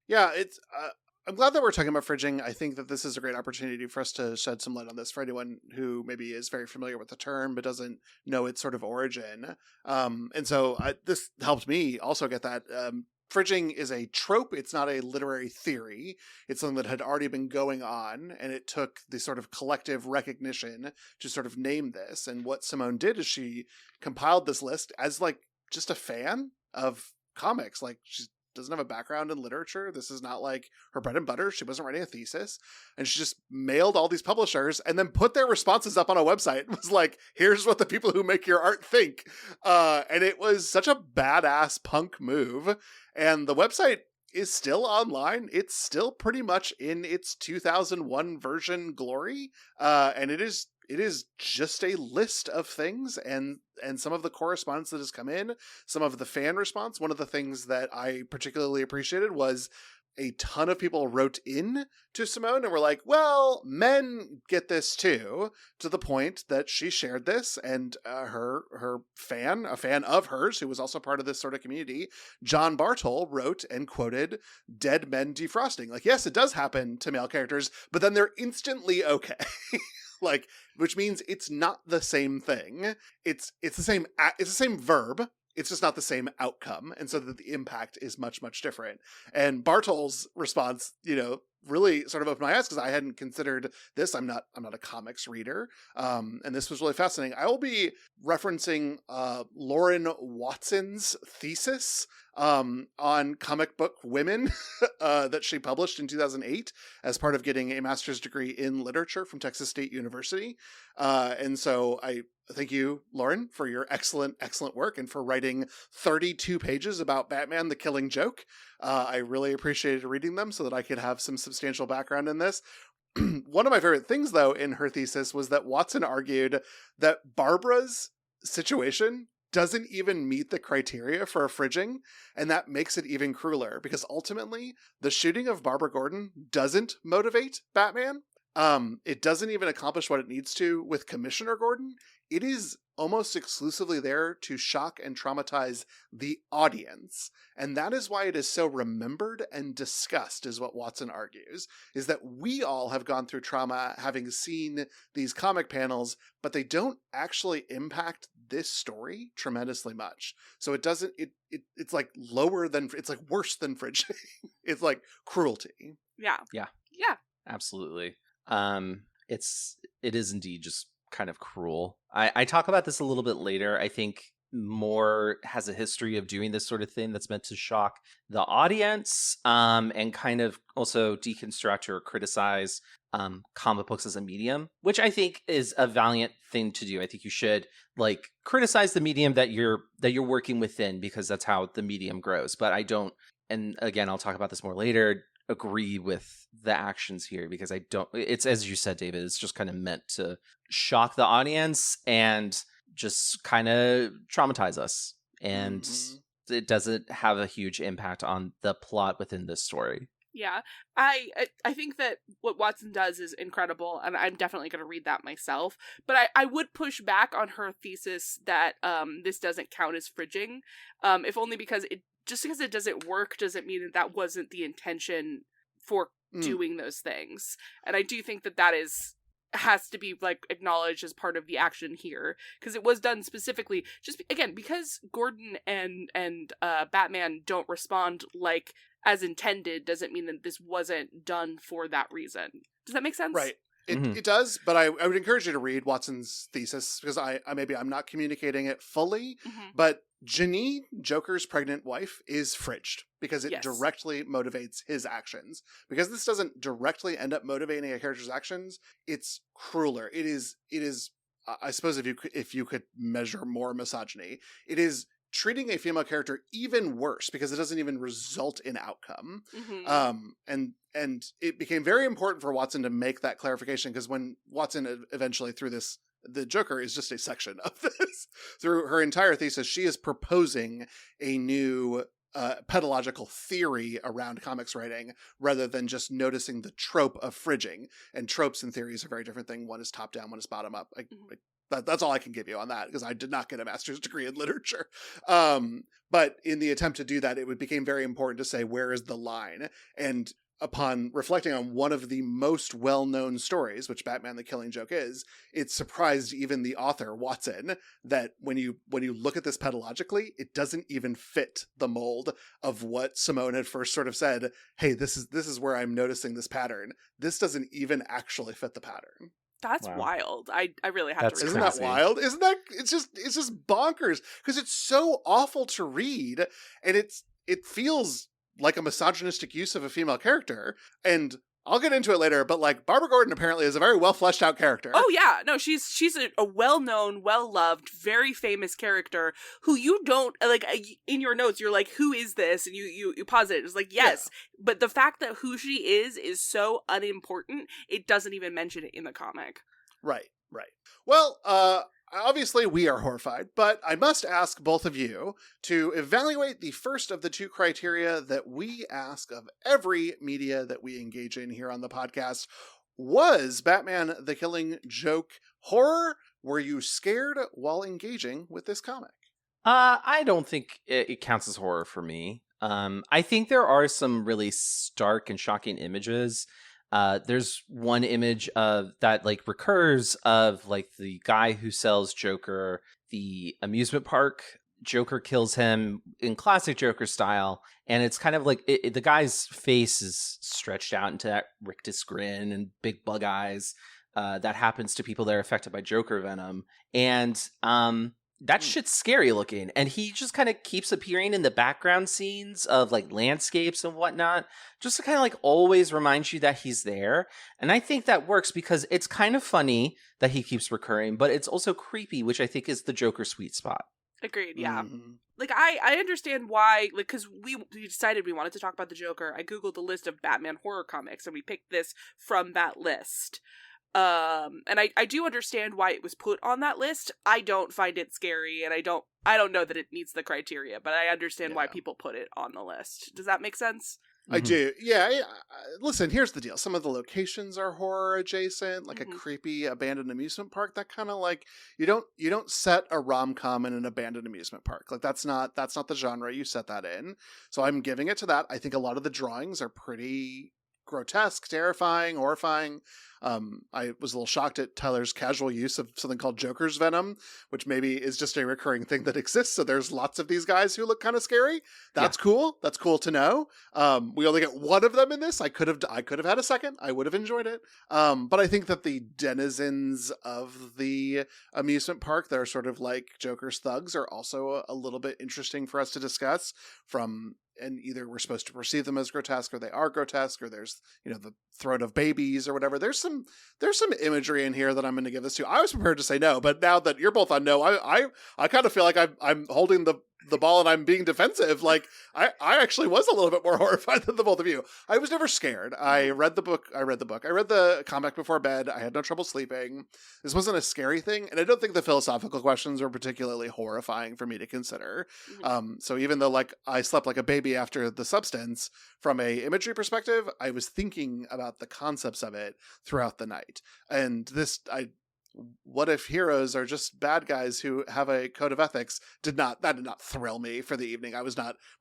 Yeah, it's... I'm glad that we're talking about fridging. I think that this is a great opportunity for us to shed some light on this for anyone who maybe is very familiar with the term but doesn't know its sort of origin. And so this helped me also get that. Fridging is a trope. It's not a literary theory. It's something that had already been going on, and it took the sort of collective recognition to sort of name this. And what Simone did is she compiled this list as like just a fan of comics. Like, she doesn't have a background in literature. This is not like her bread and butter. She wasn't writing a thesis, and she just mailed all these publishers and then put their responses up on a website. It was like, here's what the people who make your art think. And it was such a badass punk move. And the website is still online. It's still pretty much in its 2001 version glory. And it is just a list of things and some of the correspondence that has come in, some of the fan response. One of the things that I particularly appreciated was a ton of people wrote in to Simone and were like, well, men get this too, to the point that she shared this, and her fan, a fan of hers, who was also part of this sort of community, John Bartol, wrote and quoted dead men defrosting. Like, yes, it does happen to male characters, but then they're instantly okay. Like, which means it's not the same thing. It's the same verb. It's just not the same outcome. And so that the impact is much, much different. And Bartol's response, really sort of opened my eyes because I hadn't considered this. I'm not a comics reader. And this was really fascinating. I will be referencing Lauren Watson's thesis on comic book women that she published in 2008 as part of getting a master's degree in literature from Texas State University. And so I thank you, Lauren, for your excellent, excellent work and for writing 32 pages about Batman, the Killing Joke. I really appreciated reading them so that I could have some substantial background in this. One of my favorite things, though, in her thesis was that Watson argued that Barbara's situation doesn't even meet the criteria for a fridging, and that makes it even crueler, because ultimately, the shooting of Barbara Gordon doesn't motivate Batman. It doesn't even accomplish what it needs to with Commissioner Gordon. it is almost exclusively there to shock and traumatize the audience. And that is why it is so remembered and discussed, is what Watson argues, is that we all have gone through trauma having seen these comic panels, but they don't actually impact this story tremendously much. So it doesn't, it's like lower than, it's like worse than fridging. It's like cruelty. Yeah. Yeah. Yeah. Absolutely. It is indeed just kind of cruel. I talk about this a little bit later. I think Moore has a history of doing this sort of thing that's meant to shock the audience, and kind of also deconstruct or criticize comic books as a medium, which I think is a valiant thing to do. I think you should like criticize the medium that you're working within, because that's how the medium grows. But I don't, and again, I'll talk about this more later, agree with the actions here, because I don't, it's, as you said, David, it's just kind of meant to shock the audience and just kind of traumatize us, and it doesn't have a huge impact on the plot within this story. Yeah, I think that what Watson does is incredible, and I'm definitely going to read that myself. But I would push back on her thesis that this doesn't count as fridging, if only because just because it doesn't work doesn't mean that wasn't the intention for doing those things. And I do think that has to be like acknowledged as part of the action here, because it was done specifically just again because Gordon and Batman don't respond like as intended doesn't mean that this wasn't done for that reason. Does that make sense? Right. It does, but I would encourage you to read Watson's thesis, because I maybe I'm not communicating it fully, but Janine, Joker's pregnant wife, is fridged because it directly motivates his actions. Because this doesn't directly end up motivating a character's actions, it's crueler. It is I suppose if you could measure more misogyny, it is treating a female character even worse because it doesn't even result in outcome. And it became very important for Watson to make that clarification, because when Watson eventually through this, the Joker is just a section of this. Through her entire thesis, she is proposing a new pedagoggical theory around comics writing, rather than just noticing the trope of fridging. And tropes and theories are a very different thing. One is top down, one is bottom up. That's all I can give you on that, because I did not get a master's degree in literature. But in the attempt to do that, it became very important to say, where is the line? And upon reflecting on one of the most well-known stories, which Batman the Killing Joke is, it surprised even the author, Watson, that when you look at this pedagogically, it doesn't even fit the mold of what Simone had first sort of said, hey, this is where I'm noticing this pattern. This doesn't even actually fit the pattern. That's wild. I really have to read. Isn't that wild? Isn't that, it's just bonkers, because it's so awful to read, and it feels like a misogynistic use of a female character. And I'll get into it later, but like Barbara Gordon apparently is a very well fleshed out character. Oh yeah, no, she's a well-known, well-loved, very famous character who you don't like in your notes. You're like, who is this? And you pause it. It's like, yes, but the fact that who she is so unimportant, it doesn't even mention it in the comic. Right. Well, obviously we are horrified, but I must ask both of you to evaluate the first of the two criteria that we ask of every media that we engage in here on the podcast. Was Batman the Killing Joke horror? Were you scared while engaging with this comic? I don't think it counts as horror for me. I think there are some really stark and shocking images. There's one image of that like recurs of like the guy who sells Joker the amusement park. Joker kills him in classic Joker style, and it's kind of like the guy's face is stretched out into that rictus grin and big bug eyes that happens to people that are affected by Joker venom. And that shit's scary looking, and he just kind of keeps appearing in the background scenes of like landscapes and whatnot, just to kind of like always remind you that he's there. And I think that works because it's kind of funny that he keeps recurring, but it's also creepy, which I think is the Joker sweet spot. Agreed, yeah. Like, I understand why, like, because we decided we wanted to talk about the Joker. I googled the list of Batman horror comics, and we picked this from that list. And I do understand why it was put on that list. I don't find it scary, and I don't know that it meets the criteria, but I understand why people put it on the list. Does that make sense? I do. Yeah. Listen, here's the deal. Some of the locations are horror adjacent, like a creepy abandoned amusement park. That kind of like you don't set a rom-com in an abandoned amusement park. Like that's not the genre you set that in. So I'm giving it to that. I think a lot of the drawings are pretty grotesque, terrifying, horrifying. I was a little shocked at Tyler's casual use of something called Joker's venom, which maybe is just a recurring thing that exists. So there's lots of these guys who look kind of scary. That's cool. That's cool to know. We only get one of them in this. I could have had a second. I would have enjoyed it. But I think that the denizens of the amusement park that are sort of like Joker's thugs are also a little bit interesting for us to discuss and either we're supposed to perceive them as grotesque or they are grotesque, or there's, the throat of babies or whatever. There's some imagery in here that I'm going to give this to. I was prepared to say no, but now that you're both on no, I kind of feel like I'm holding the ball and I'm being defensive. Like I actually was a little bit more horrified than the both of you. I was never scared. I read the comic before bed. I had no trouble sleeping. This wasn't a scary thing. And I don't think the philosophical questions were particularly horrifying for me to consider. So even though like I slept like a baby after the substance, from a imagery perspective, I was thinking about the concepts of it throughout the night. And what if heroes are just bad guys who have a code of ethics did not thrill me for the evening.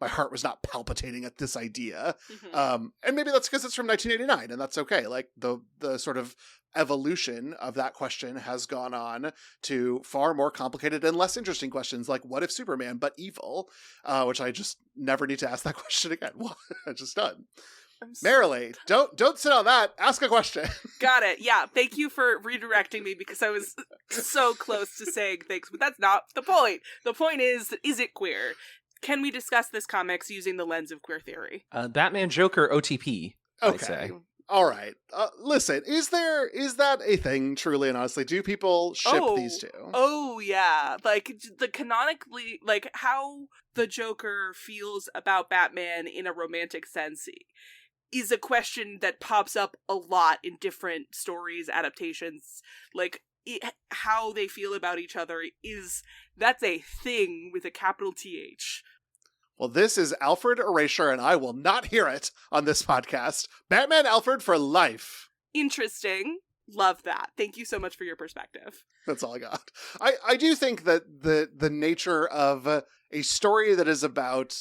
My heart was not palpitating at this idea. And maybe that's because it's from 1989 and that's okay. Like the sort of evolution of that question has gone on to far more complicated and less interesting questions like what if Superman but evil, which I just never need to ask that question again. Well, I just done. Marilee, don't sit on that. Ask a question. Got it. Yeah. Thank you for redirecting me because I was so close to saying things, but that's not the point. The point is it queer? Can we discuss this comics using the lens of queer theory? Batman Joker OTP. Okay. I'd say. All right. Listen, is that a thing truly and honestly? Do people ship these two? Oh yeah. Like the canonically, like how the Joker feels about Batman in a romantic sense is a question that pops up a lot in different stories, adaptations. Like how they feel about each other that's a thing with a capital TH. Well, this is Alfred Erasure, and I will not hear it on this podcast. Batman Alfred for life. Interesting. Love that. Thank you so much for your perspective. That's all I got. I do think that the nature of a story that is about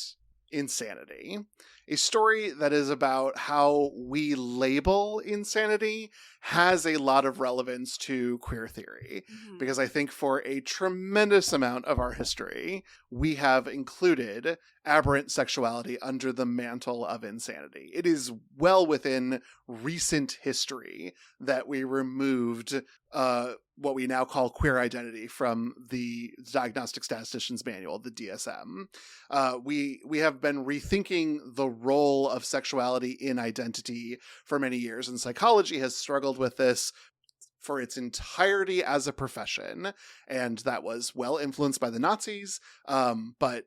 insanity, a story that is about how we label insanity, has a lot of relevance to queer theory. Because I think for a tremendous amount of our history, we have included aberrant sexuality under the mantle of insanity. It is well within recent history that we removed what we now call queer identity from the Diagnostic Statistician's Manual, the DSM. We have been rethinking the role of sexuality in identity for many years, and psychology has struggled with this for its entirety as a profession, and that was well influenced by the Nazis, but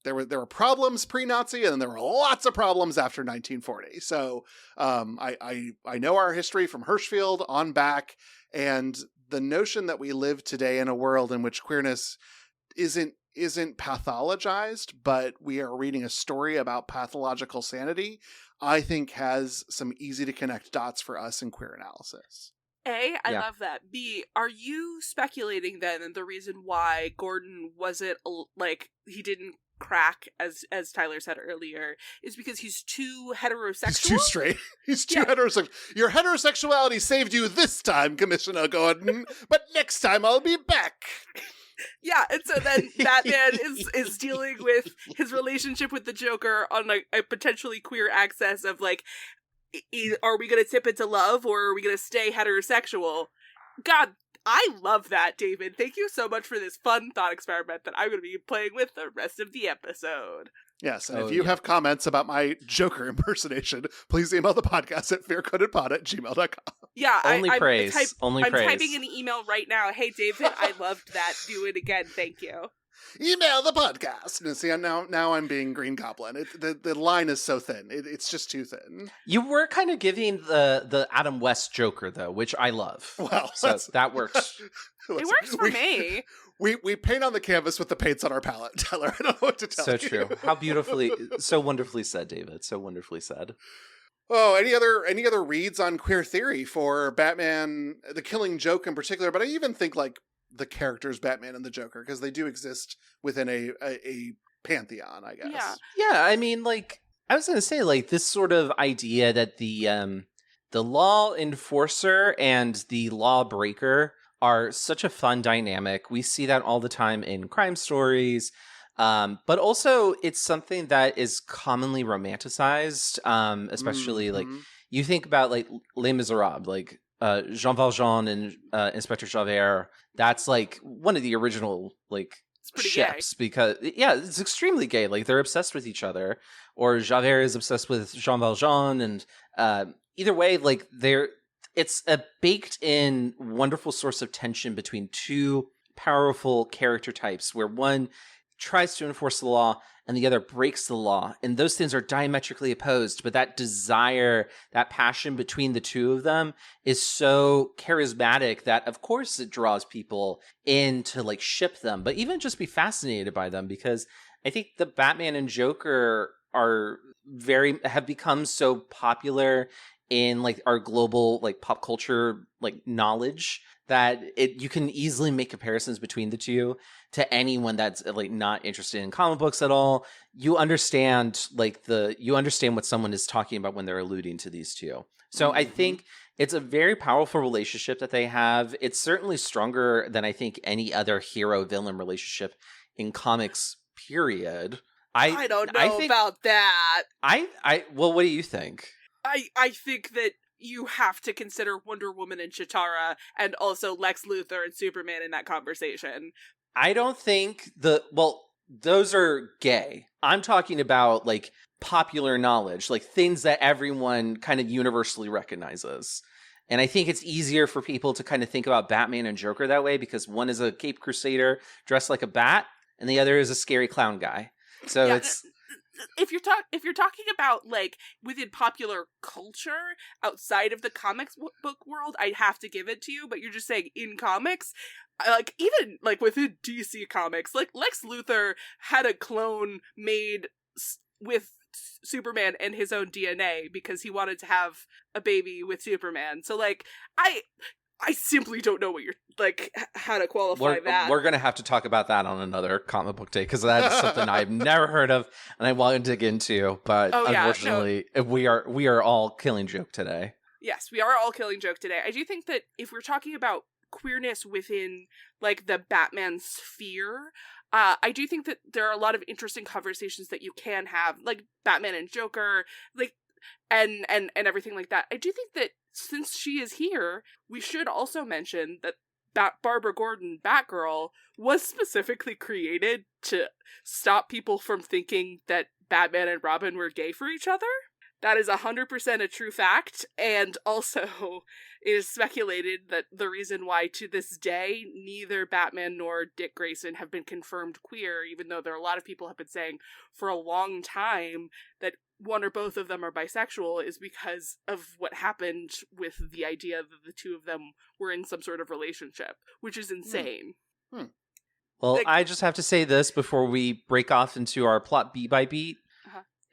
there were problems pre-Nazi, and then there were lots of problems after 1940. So I know our history from Hirschfeld on back, and the notion that we live today in a world in which queerness isn't pathologized, but we are reading a story about pathological sanity, I think has some easy to connect dots for us in queer analysis. A, I love that. B, are you speculating then that the reason why Gordon wasn't, like, he didn't crack, as Tyler said earlier, is because he's too heterosexual? He's too straight. He's too heterosexual. Your heterosexuality saved you this time, Commissioner Gordon, but next time I'll be back. Yeah, and so then Batman is dealing with his relationship with the Joker on a potentially queer axis of like, are we going to tip into love or are we going to stay heterosexual? God, I love that, David. Thank you so much for this fun thought experiment that I'm going to be playing with the rest of the episode. Yes, and if you have comments about my Joker impersonation, please email the podcast at faircodedpod@gmail.com. Yeah, only praise. I'm typing an email right now. Hey, David, I loved that. Do it again. Thank you. Email the podcast. And see, now I'm being Green Goblin. The line is so thin. It's just too thin. You were kind of giving the Adam West Joker, though, which I love. Well, so that works. It works for me. We paint on the canvas with the paints on our palette, Tyler. I don't know what to tell you. So true. How beautifully, so wonderfully said, David. So wonderfully said. Oh, any other reads on queer theory for Batman, the Killing Joke in particular? But I even think like the characters Batman and the Joker, because they do exist within a pantheon, I guess. Yeah. I mean, like I was gonna say, like this sort of idea that the law enforcer and the lawbreaker are such a fun dynamic. We see that all the time in crime stories. But also it's something that is commonly romanticized, especially like you think about like Les Miserables, like Jean Valjean and Inspector Javert. That's like one of the original like ships gay. Because it's extremely gay. Like they're obsessed with each other, or Javert is obsessed with Jean Valjean, and either way, like it's a baked in wonderful source of tension between two powerful character types, where one tries to enforce the law and the other breaks the law, and those things are diametrically opposed, but that desire, that passion between the two of them is so charismatic that of course it draws people in to like ship them, but even just be fascinated by them, because I think the Batman and Joker have become so popular in like our global like pop culture like knowledge that you can easily make comparisons between the two to anyone that's like not interested in comic books at all. You understand what someone is talking about when they're alluding to these two. So I think it's a very powerful relationship that they have. It's certainly stronger than I think any other hero-villain relationship in comics, period. I don't know about that. Well, what do you think? I think that you have to consider Wonder Woman and Chitara and also Lex Luthor and Superman in that conversation. I don't think those are gay. I'm talking about like popular knowledge, like things that everyone kind of universally recognizes. And I think it's easier for people to kind of think about Batman and Joker that way, because one is a Cape Crusader dressed like a bat and the other is a scary clown guy. So if you're talking about like within popular culture outside of the comics book world, I'd have to give it to you. But you're just saying in comics, like even like within DC Comics, like Lex Luthor had a clone made with Superman and his own DNA because he wanted to have a baby with Superman. So like I simply don't know what you're like how to qualify that. We're gonna have to talk about that on another comic book day, because that is something I've never heard of and I want to dig into. But unfortunately, we are all killing joke today. Yes, we are all killing joke today. I do think that if we're talking about queerness within like the Batman sphere, I do think that there are a lot of interesting conversations that you can have, like Batman and Joker, like and everything like that. I do think that since she is here, we should also mention that Barbara Gordon, Batgirl, was specifically created to stop people from thinking that Batman and Robin were gay for each other. That is 100% a true fact, and also it is speculated that the reason why to this day neither Batman nor Dick Grayson have been confirmed queer, even though there are a lot of people have been saying for a long time that one or both of them are bisexual, is because of what happened with the idea that the two of them were in some sort of relationship, which is insane. Well, I just have to say this before we break off into our plot beat by beat.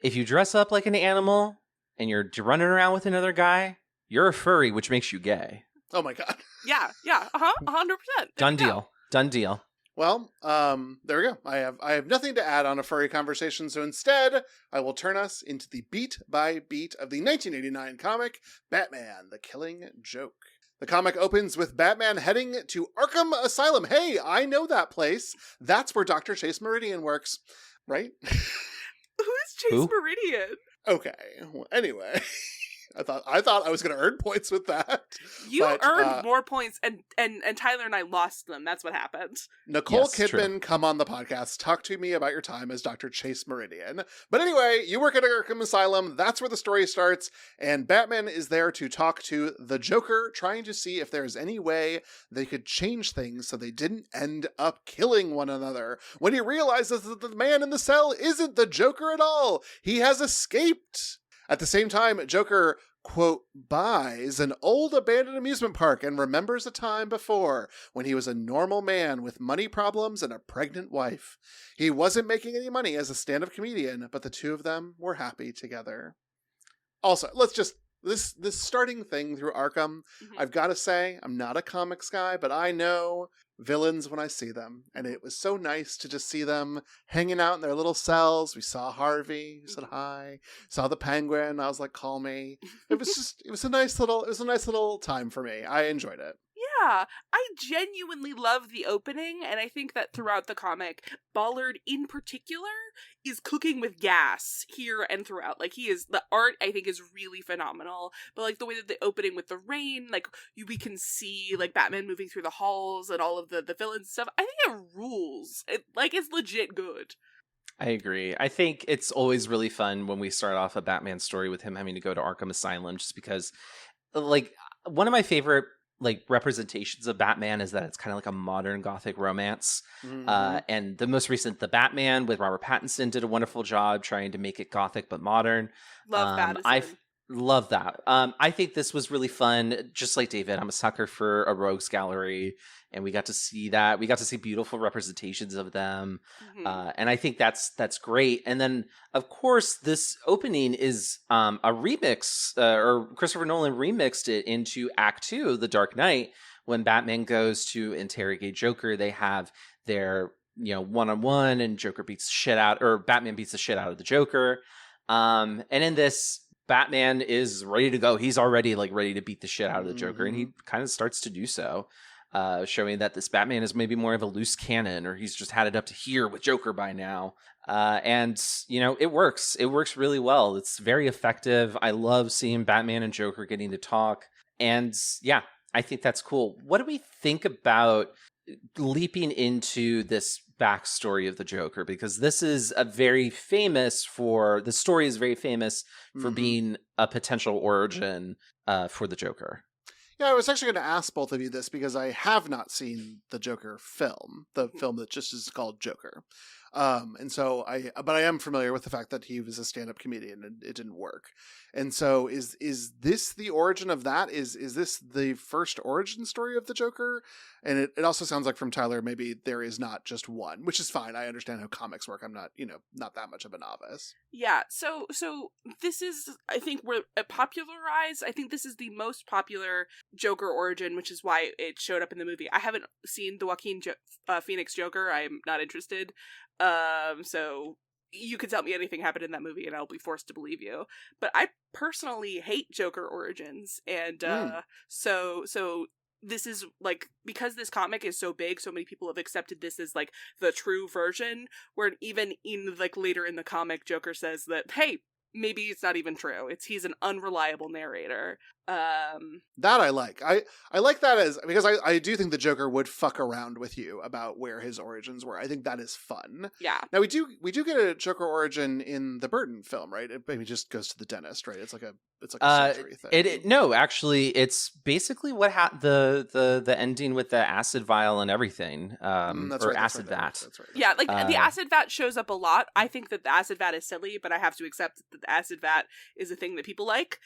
If you dress up like an animal and you're running around with another guy, you're a furry, which makes you gay. Oh my god. Yeah, 100%. Done deal. Well, there we go. I have nothing to add on a furry conversation, so instead, I will turn us into the beat by beat of the 1989 comic, Batman, The Killing Joke. The comic opens with Batman heading to Arkham Asylum. Hey, I know that place. That's where Dr. Chase Meridian works, right? Who is Chase Meridian? Okay, well, anyway. I thought I was going to earn points with that. You earned more points, and Tyler and I lost them. That's what happened. Nicole Yes, Kidman, true. come on the podcast. Talk to me about your time as Dr. Chase Meridian. But anyway, you work at Arkham Asylum. That's where the story starts. And Batman is there to talk to the Joker, trying to see if there's any way they could change things so they didn't end up killing one another. When he realizes that the man in the cell isn't the Joker at all, he has escaped. At the same time, Joker, quote, buys an old abandoned amusement park and remembers a time before when he was a normal man with money problems and a pregnant wife. He wasn't making any money as a stand-up comedian, but the two of them were happy together. Also, this starting thing through Arkham, I've got to say, I'm not a comics guy, but I know villains when I see them. And it was so nice to just see them hanging out in their little cells. We saw Harvey, who said hi, saw the Penguin. I was like, call me. It was a nice little time for me. I enjoyed it. Yeah, I genuinely love the opening, and I think that throughout the comic, Bollard in particular is cooking with gas here and throughout. Like, the art, I think, is really phenomenal, but like the way that the opening with the rain, like we can see like Batman moving through the halls and all of the villains and stuff, I think it rules. It's legit good. I agree. I think it's always really fun when we start off a Batman story with him having to go to Arkham Asylum, just because, like, one of my favorite representations of Batman is that it's kind of like a modern Gothic romance. And the most recent, The Batman with Robert Pattinson, did a wonderful job trying to make it Gothic but modern. Love Pattinson. I love that. I think this was really fun. Just like David, I'm a sucker for a rogues gallery, and we got to see that. We got to see beautiful representations of them. And I think that's great. And then, of course, this opening is a remix, or Christopher Nolan remixed it into Act 2, The Dark Knight. When Batman goes to interrogate Joker, they have their, one-on-one, and Batman beats the shit out of the Joker. And in this, Batman is ready to go. He's already ready to beat the shit out of the Joker, and he kind of starts to do so. Showing that this Batman is maybe more of a loose cannon, or he's just had it up to here with Joker by now. And, it works. It works really well. It's very effective. I love seeing Batman and Joker getting to talk. And yeah, I think that's cool. What do we think about leaping into this backstory of the Joker? Because this is the story is very famous for being a potential origin for the Joker. Yeah, I was actually going to ask both of you this because I have not seen the Joker film, the film that just is called Joker. But I am familiar with the fact that he was a stand-up comedian and it didn't work. And so is this the origin of that? Is this the first origin story of the Joker? And it also sounds like from Tyler, maybe there is not just one, which is fine. I understand how comics work. I'm not, not that much of a novice. Yeah. So this is, I think, where it popularized. I think this is the most popular Joker origin, which is why it showed up in the movie. I haven't seen the Joaquin Phoenix Joker. I'm not interested. So you could tell me anything happened in that movie and I'll be forced to believe you. But I personally hate Joker origins. And so this is because this comic is so big, so many people have accepted this as the true version, where even in later in the comic, Joker says that, hey, maybe it's not even true. He's an unreliable narrator. That I like. I like that because I do think the Joker would fuck around with you about where his origins were. I think that is fun. Yeah. Now we do get a Joker origin in the Burton film, right? It maybe just goes to the dentist, right? It's like a surgery thing. No, actually, it's basically what the ending with the acid vial and everything. Acid vat. That's right. Yeah, the acid vat shows up a lot. I think that the acid vat is silly, but I have to accept that the acid vat is a thing that people like.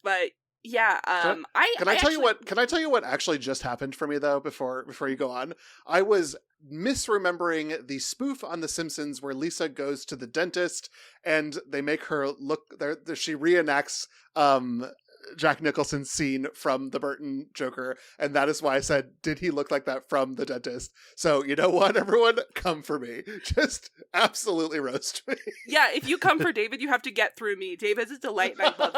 But yeah, Can I tell you what actually just happened for me though before you go on? I was misremembering the spoof on The Simpsons where Lisa goes to the dentist and they make her look there. She reenacts Jack Nicholson's scene from the Burton Joker, and that is why I said, did he look like that from the dentist? So you know what, everyone, come for me. Just absolutely roast me. Yeah, if you come for David, you have to get through me. David's a delight, and I love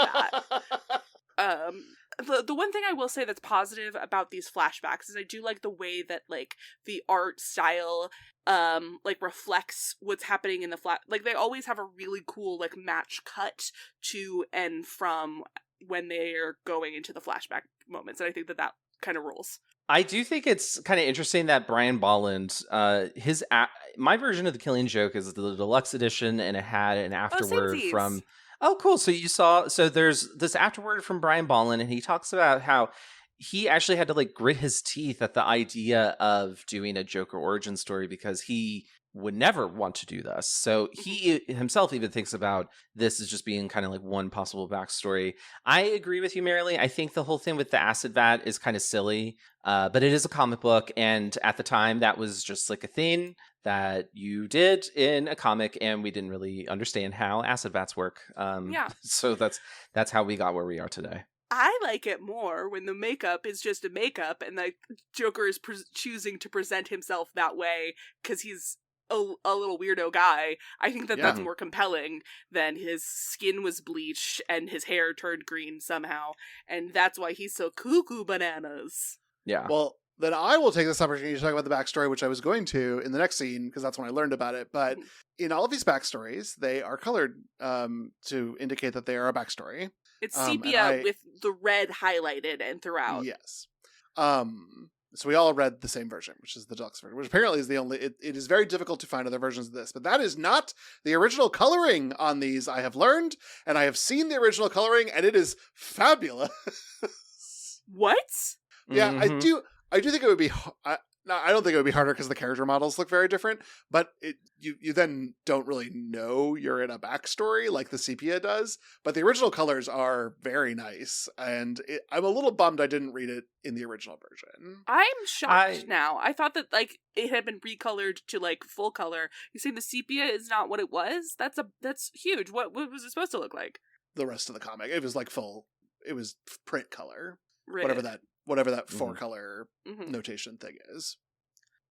that. the one thing I will say that's positive about these flashbacks is I do like the way that like the art style like reflects what's happening in the like they always have a really cool like match cut to and from when they are going into the flashback moments, and I think that kind of rules. I do think it's kind of interesting that Brian Bolland, my version of The Killing Joke is the deluxe edition, and it had an afterword from. Oh, cool! So there's this afterword from Brian Bolland, and he talks about how he actually had to like grit his teeth at the idea of doing a Joker origin story because he would never want to do this. So he himself even thinks about this as just being kind of like one possible backstory. I agree with you, Marilee. I think the whole thing with the acid vat is kind of silly, but it is a comic book. And at the time, that was just like a thing that you did in a comic, and we didn't really understand how acid vats work. So that's how we got where we are today. I like it more when the makeup is just a makeup and the Joker is choosing to present himself that way because he's a little weirdo guy. I think that's more compelling than his skin was bleached and his hair turned green somehow, and that's why he's so cuckoo bananas. Yeah. Well, then I will take this opportunity to talk about the backstory, which I was going to in the next scene, because that's when I learned about it. But in all of these backstories, they are colored to indicate that they are a backstory. It's sepia with the red highlighted and throughout. Yes. So we all read the same version, which is the deluxe version, which apparently is the only... It is very difficult to find other versions of this, but that is not the original coloring on these, I have learned, and I have seen the original coloring, and it is fabulous. What? Yeah, I do think it would be... I don't think it would be harder because the character models look very different, but you then don't really know you're in a backstory like the sepia does. But the original colors are very nice, and I'm a little bummed I didn't read it in the original version. I'm shocked now. I thought that like it had been recolored to like full color. You're saying the sepia is not what it was? That's huge. What was it supposed to look like? The rest of the comic, it was like full. It was print color, right. whatever that 4-color notation thing is.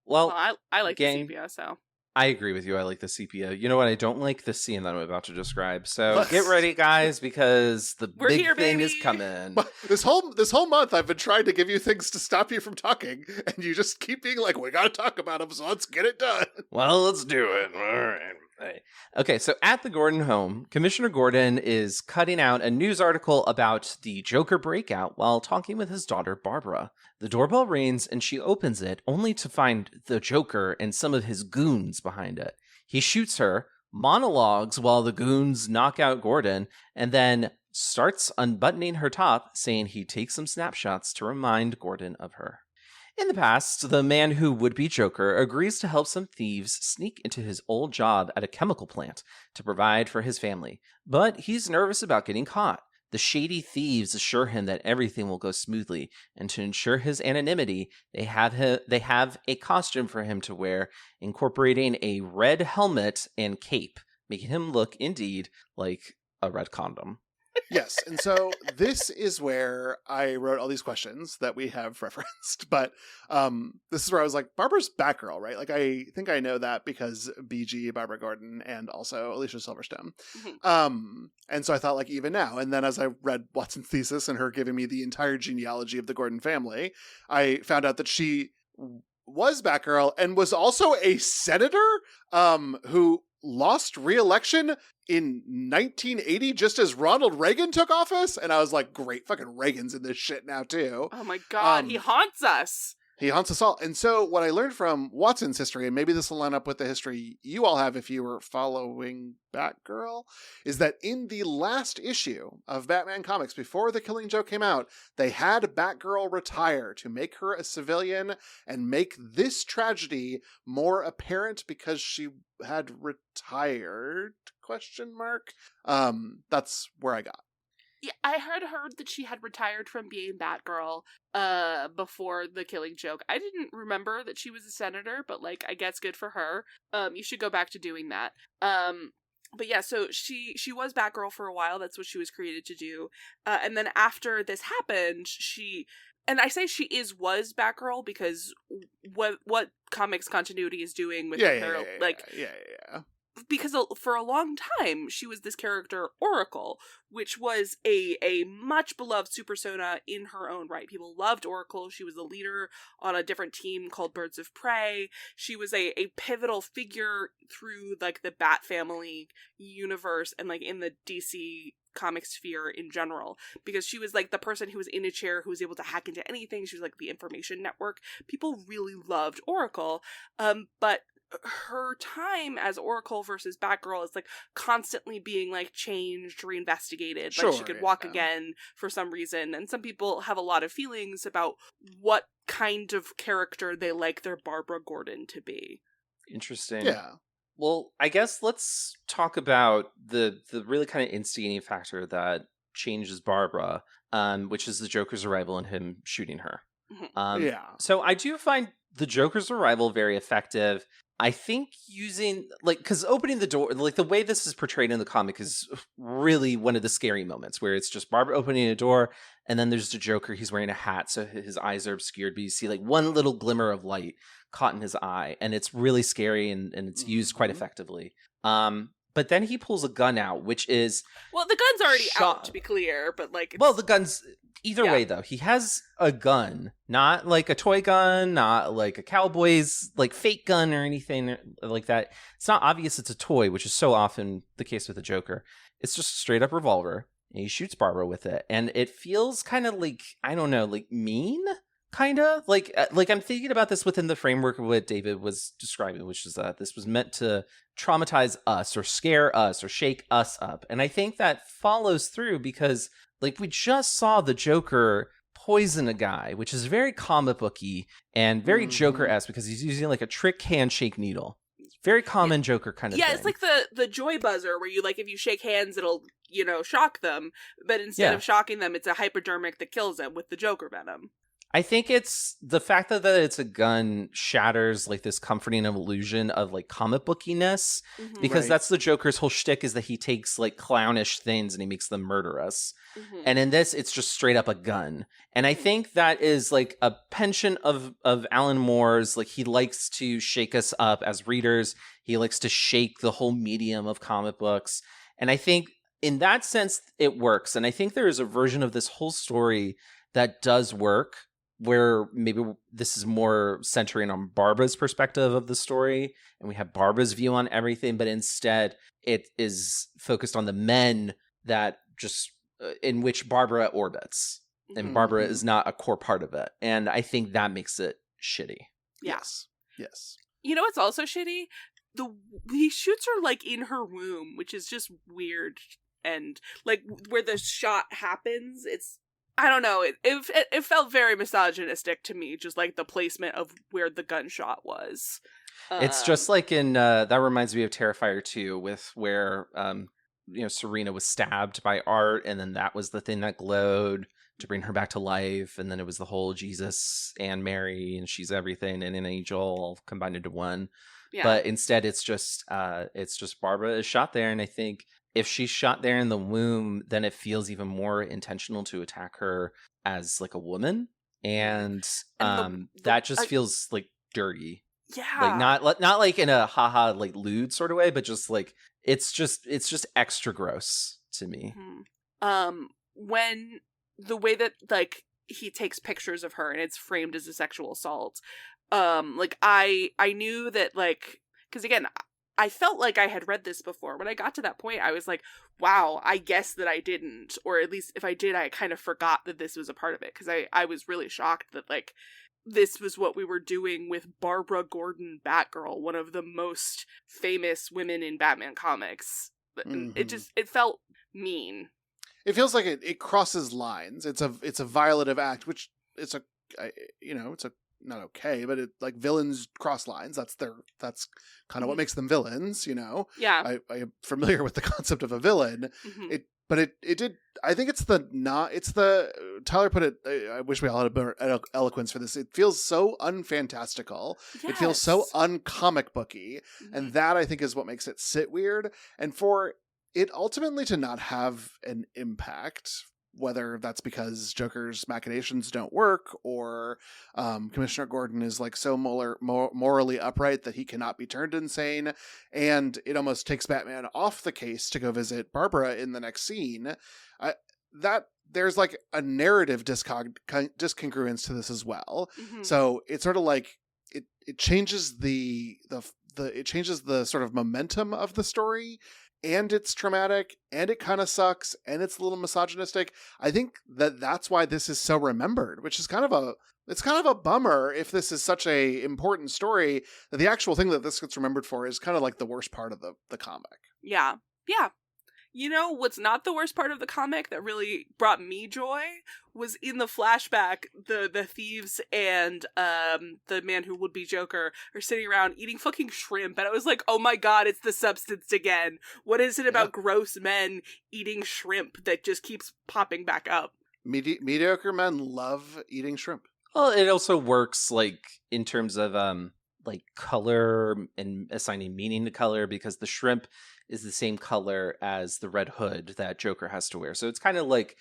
Well, I like the sepia, so. I agree with you. I like the sepia. You know what? I don't like the scene that I'm about to describe. So get ready, guys, because the big thing is coming. This whole month, I've been trying to give you things to stop you from talking, and you just keep being like, "We gotta talk about them, so let's get it done." Well, let's do it. All right. Okay, so at the Gordon home, Commissioner Gordon is cutting out a news article about the Joker breakout while talking with his daughter, Barbara. The doorbell rings and she opens it only to find the Joker and some of his goons behind it. He shoots her, monologues while the goons knock out Gordon, and then starts unbuttoning her top, saying he takes some snapshots to remind Gordon of her. In the past, the man who would be Joker agrees to help some thieves sneak into his old job at a chemical plant to provide for his family, but he's nervous about getting caught. The shady thieves assure him that everything will go smoothly, and to ensure his anonymity, they have a costume for him to wear, incorporating a red helmet and cape, making him look, indeed, like a red condom. Yes, and so this is where I wrote all these questions that we have referenced, but this is where I was like, Barbara's Batgirl, right? Like, I think I know that because BG, Barbara Gordon, and also Alicia Silverstone. And so I thought, like, even now, and then as I read Watson's thesis and her giving me the entire genealogy of the Gordon family, I found out that she was Batgirl and was also a senator who lost re-election in 1980 just as Ronald Reagan took office, and I was like, great, fucking Reagan's in this shit now too. Oh my god, he haunts us. He haunts us all. And so what I learned from Watson's history, and maybe this will line up with the history you all have if you were following Batgirl, is that in the last issue of Batman Comics, before The Killing Joke came out, they had Batgirl retire to make her a civilian and make this tragedy more apparent because she had retired, ? That's where I got. Yeah, I had heard that she had retired from being Batgirl before The Killing Joke. I didn't remember that she was a senator, but like, I guess good for her. You should go back to doing that. But yeah, so she was Batgirl for a while. That's what she was created to do. And then after this happened, and I say she was Batgirl because what comics continuity is doing with her, Yeah. because for a long time she was this character Oracle, which was a much beloved supersona in her own right. People loved Oracle. She was a leader on a different team called Birds of Prey. She was a pivotal figure through like the Bat Family universe and like in the DC comic sphere in general, because she was like the person who was in a chair who was able to hack into anything. She was like the information network. People really loved Oracle, but her time as Oracle versus Batgirl is like constantly being like changed, reinvestigated. Sure, like she could walk again for some reason, and some people have a lot of feelings about what kind of character they like their Barbara Gordon to be. Interesting. Yeah. Well, I guess let's talk about the really kind of instigating factor that changes Barbara, which is the Joker's arrival and him shooting her. Yeah. So I do find the Joker's arrival very effective. I think using, like, because opening the door, like the way this is portrayed in the comic is really one of the scary moments where it's just Barbara opening a door and then there's the Joker. He's wearing a hat, so his eyes are obscured, but you see like one little glimmer of light caught in his eye, and it's really scary and it's used quite effectively. But then he pulls a gun out, which is... Well, the gun's already out, to be clear, but like... Well, the gun's... Either way, though, he has a gun, not like a toy gun, not like a cowboy's like fake gun or anything like that. It's not obvious it's a toy, which is so often the case with the Joker. It's just a straight up revolver, and he shoots Barbara with it, and it feels kind of like, I don't know, like mean, kind of like I'm thinking about this within the framework of what David was describing, which is that this was meant to traumatize us or scare us or shake us up, and I think that follows through because. Like, we just saw the Joker poison a guy, which is very comic booky and very Joker-esque because he's using, like, a trick handshake needle. Very common Joker kind of thing. Yeah, it's like the joy buzzer where you, like, if you shake hands, it'll, you know, shock them. But instead of shocking them, it's a hypodermic that kills them with the Joker venom. I think it's the fact that it's a gun shatters like this comforting illusion of like comic bookiness because that's the Joker's whole shtick is that he takes like clownish things and he makes them murderous. And in this, it's just straight up a gun. And I think that is like a penchant of Alan Moore's. Like he likes to shake us up as readers. He likes to shake the whole medium of comic books. And I think in that sense, it works. And I think there is a version of this whole story that does work, where maybe this is more centering on Barbara's perspective of the story, and we have Barbara's view on everything, but instead it is focused on the men that just in which Barbara orbits, and Barbara is not a core part of it. And I think that makes it shitty. Yes. You know what's also shitty? He shoots her like in her womb, which is just weird, and like where the shot happens, it's I don't know. It felt very misogynistic to me, just like the placement of where the gunshot was. It's just like in that reminds me of Terrifier 2 with where Serena was stabbed by Art, and then that was the thing that glowed to bring her back to life, and then it was the whole Jesus and Mary and she's everything and an angel all combined into one. Yeah. But instead, it's just Barbara is shot there, and I think. If she's shot there in the womb, then it feels even more intentional to attack her as like a woman, and that just feels like dirty. Yeah, like not like in a haha like lewd sort of way, but just like it's just extra gross to me. When the way that like he takes pictures of her and it's framed as a sexual assault, like I knew that like because again. I felt like I had read this before. When I got to that point, I was like, wow, I guess that I didn't. Or at least if I did, I kind of forgot that this was a part of it. Because I was really shocked that, like, this was what we were doing with Barbara Gordon Batgirl, one of the most famous women in Batman comics. It felt mean. It feels like it crosses lines. It's a violative act, which it's not okay, but it like villains cross lines. That's kind of what makes them villains, you know. Yeah, I am familiar with the concept of a villain. It did. I think it's the Tyler put it. I wish we all had a better eloquence for this. It feels so unfantastical. Yes. It feels so uncomic booky, and that I think is what makes it sit weird. And for it ultimately to not have an impact whether that's because Joker's machinations don't work, or Commissioner Gordon is like so morally upright that he cannot be turned insane, and it almost takes Batman off the case to go visit Barbara in the next scene. That there's like a narrative discongruence to this as well. Mm-hmm. So it's sort of like it changes the sort of momentum of the story, and it's traumatic, and it kind of sucks, and it's a little misogynistic. I think that's why this is so remembered, which is kind of a bummer if this is such a important story that the actual thing that this gets remembered for is kind of like the worst part of the comic. Yeah. Yeah. You know what's not the worst part of the comic that really brought me joy was in the flashback, the thieves and the man who would be Joker are sitting around eating fucking shrimp, and I was like, oh my god, it's the substance again. What is it about gross men eating shrimp that just keeps popping back up? Mediocre men love eating shrimp. Well, it also works like in terms of like color and assigning meaning to color, because the shrimp is the same color as the red hood that Joker has to wear. So it's kind of like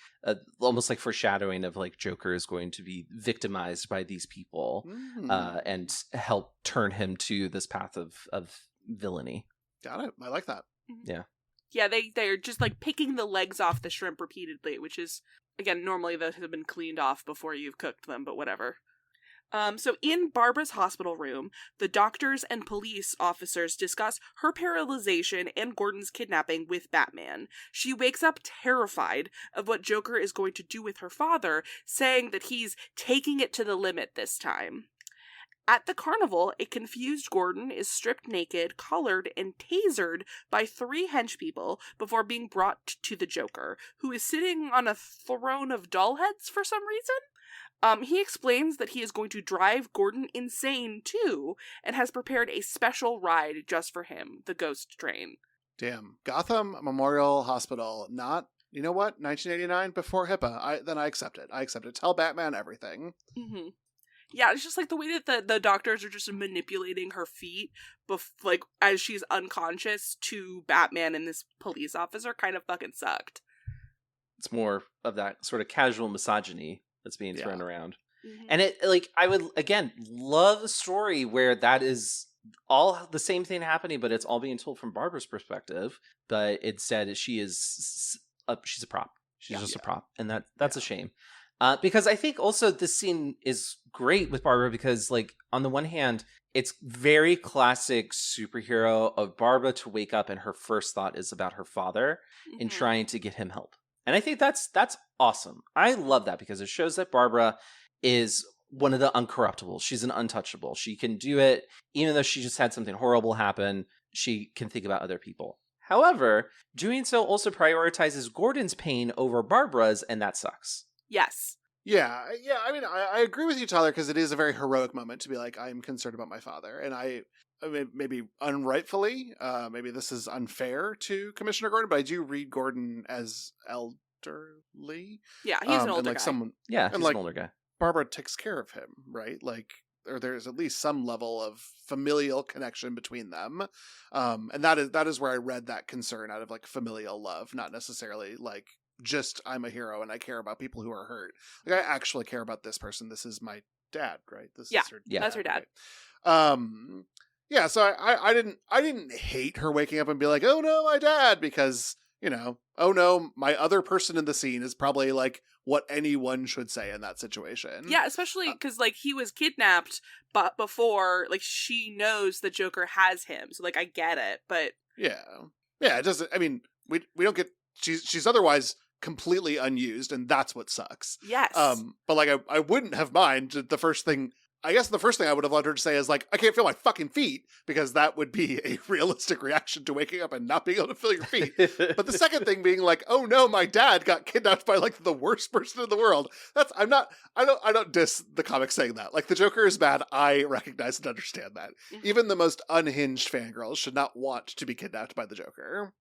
almost like foreshadowing of like Joker is going to be victimized by these people and help turn him to this path of villainy. Got it. I like that. Yeah. Yeah, they're just like picking the legs off the shrimp repeatedly, which is, again, normally those have been cleaned off before you've cooked them, but whatever. So in Barbara's hospital room, the doctors and police officers discuss her paralyzation and Gordon's kidnapping with Batman. She wakes up terrified of what Joker is going to do with her father, saying that he's taking it to the limit this time. At the carnival, a confused Gordon is stripped naked, collared, and tasered by 3 henchpeople before being brought to the Joker, who is sitting on a throne of doll heads for some reason. He explains that he is going to drive Gordon insane, too, and has prepared a special ride just for him, the Ghost Train. Damn. Gotham Memorial Hospital, not, you know what, 1989, before HIPAA. Then I accept it. Tell Batman everything. Mm-hmm. Yeah, it's just like the way that the doctors are just manipulating her feet, like, as she's unconscious to Batman and this police officer kind of fucking sucked. It's more of that sort of casual misogyny that's being thrown around. Mm-hmm. And it, like, I would, again, love a story where that is all the same thing happening, but it's all being told from Barbara's perspective. But instead, she's a prop. She's just a prop. And that's a shame. Because I think also this scene is great with Barbara because, like, on the one hand, it's very classic superhero of Barbara to wake up and her first thought is about her father and trying to get him help. And I think that's awesome. I love that because it shows that Barbara is one of the uncorruptibles. She's an untouchable. She can do it even though she just had something horrible happen. She can think about other people. However, doing so also prioritizes Gordon's pain over Barbara's, and that sucks. Yes. Yeah. I mean, I agree with you, Tyler, because it is a very heroic moment to be like, I'm concerned about my father. And I mean, maybe unrightfully, maybe this is unfair to Commissioner Gordon, but I do read Gordon as elderly. Yeah, he's an older like guy. He's like, an older guy. Barbara takes care of him, right? Like, or there's at least some level of familial connection between them. And that is where I read that concern out of like familial love, not necessarily like just I'm a hero and I care about people who are hurt. Like I actually care about this person. This is my dad, right? This is her dad, that's her dad. Right? Yeah, so I didn't hate her waking up and be like, oh no, my dad, because, you know, oh no, my other person in the scene is probably like what anyone should say in that situation. Yeah, especially because like he was kidnapped, but before, like, she knows the Joker has him, so like I get it, but yeah, it doesn't. I mean, we don't get. She's otherwise completely unused, and that's what sucks. Yes. But like I wouldn't have minded the first thing. I guess the first thing I would have loved her to say is like, I can't feel my fucking feet, because that would be a realistic reaction to waking up and not being able to feel your feet. But the second thing being like, oh no, my dad got kidnapped by like the worst person in the world. I don't diss the comic saying that. Like the Joker is bad. I recognize and understand that. Mm-hmm. Even the most unhinged fangirls should not want to be kidnapped by the Joker.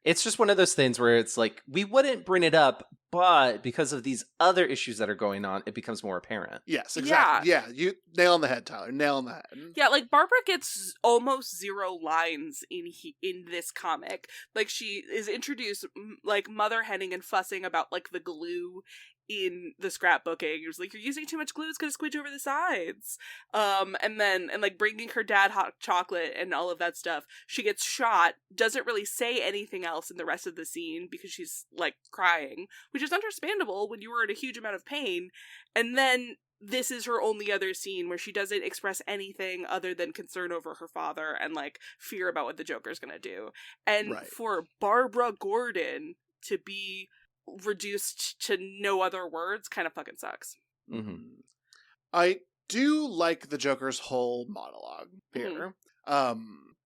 It's just one of those things where it's like, we wouldn't bring it up, but because of these other issues that are going on, it becomes more apparent. Yes, exactly. Yeah, you nail on the head, Tyler. Nail on the head. Yeah, like Barbara gets almost 0 lines in this comic. Like she is introduced like mother henning and fussing about like the glue in the scrapbooking. It was like, you're using too much glue, it's gonna squidge over the sides. And like bringing her dad hot chocolate and all of that stuff. She gets shot, doesn't really say anything else in the rest of the scene because she's like crying, which is understandable when you were in a huge amount of pain. And then this is her only other scene where she doesn't express anything other than concern over her father and like fear about what the Joker's gonna do. And for Barbara Gordon to be reduced to no other words kind of fucking sucks. Mm-hmm. I do like the Joker's whole monologue here.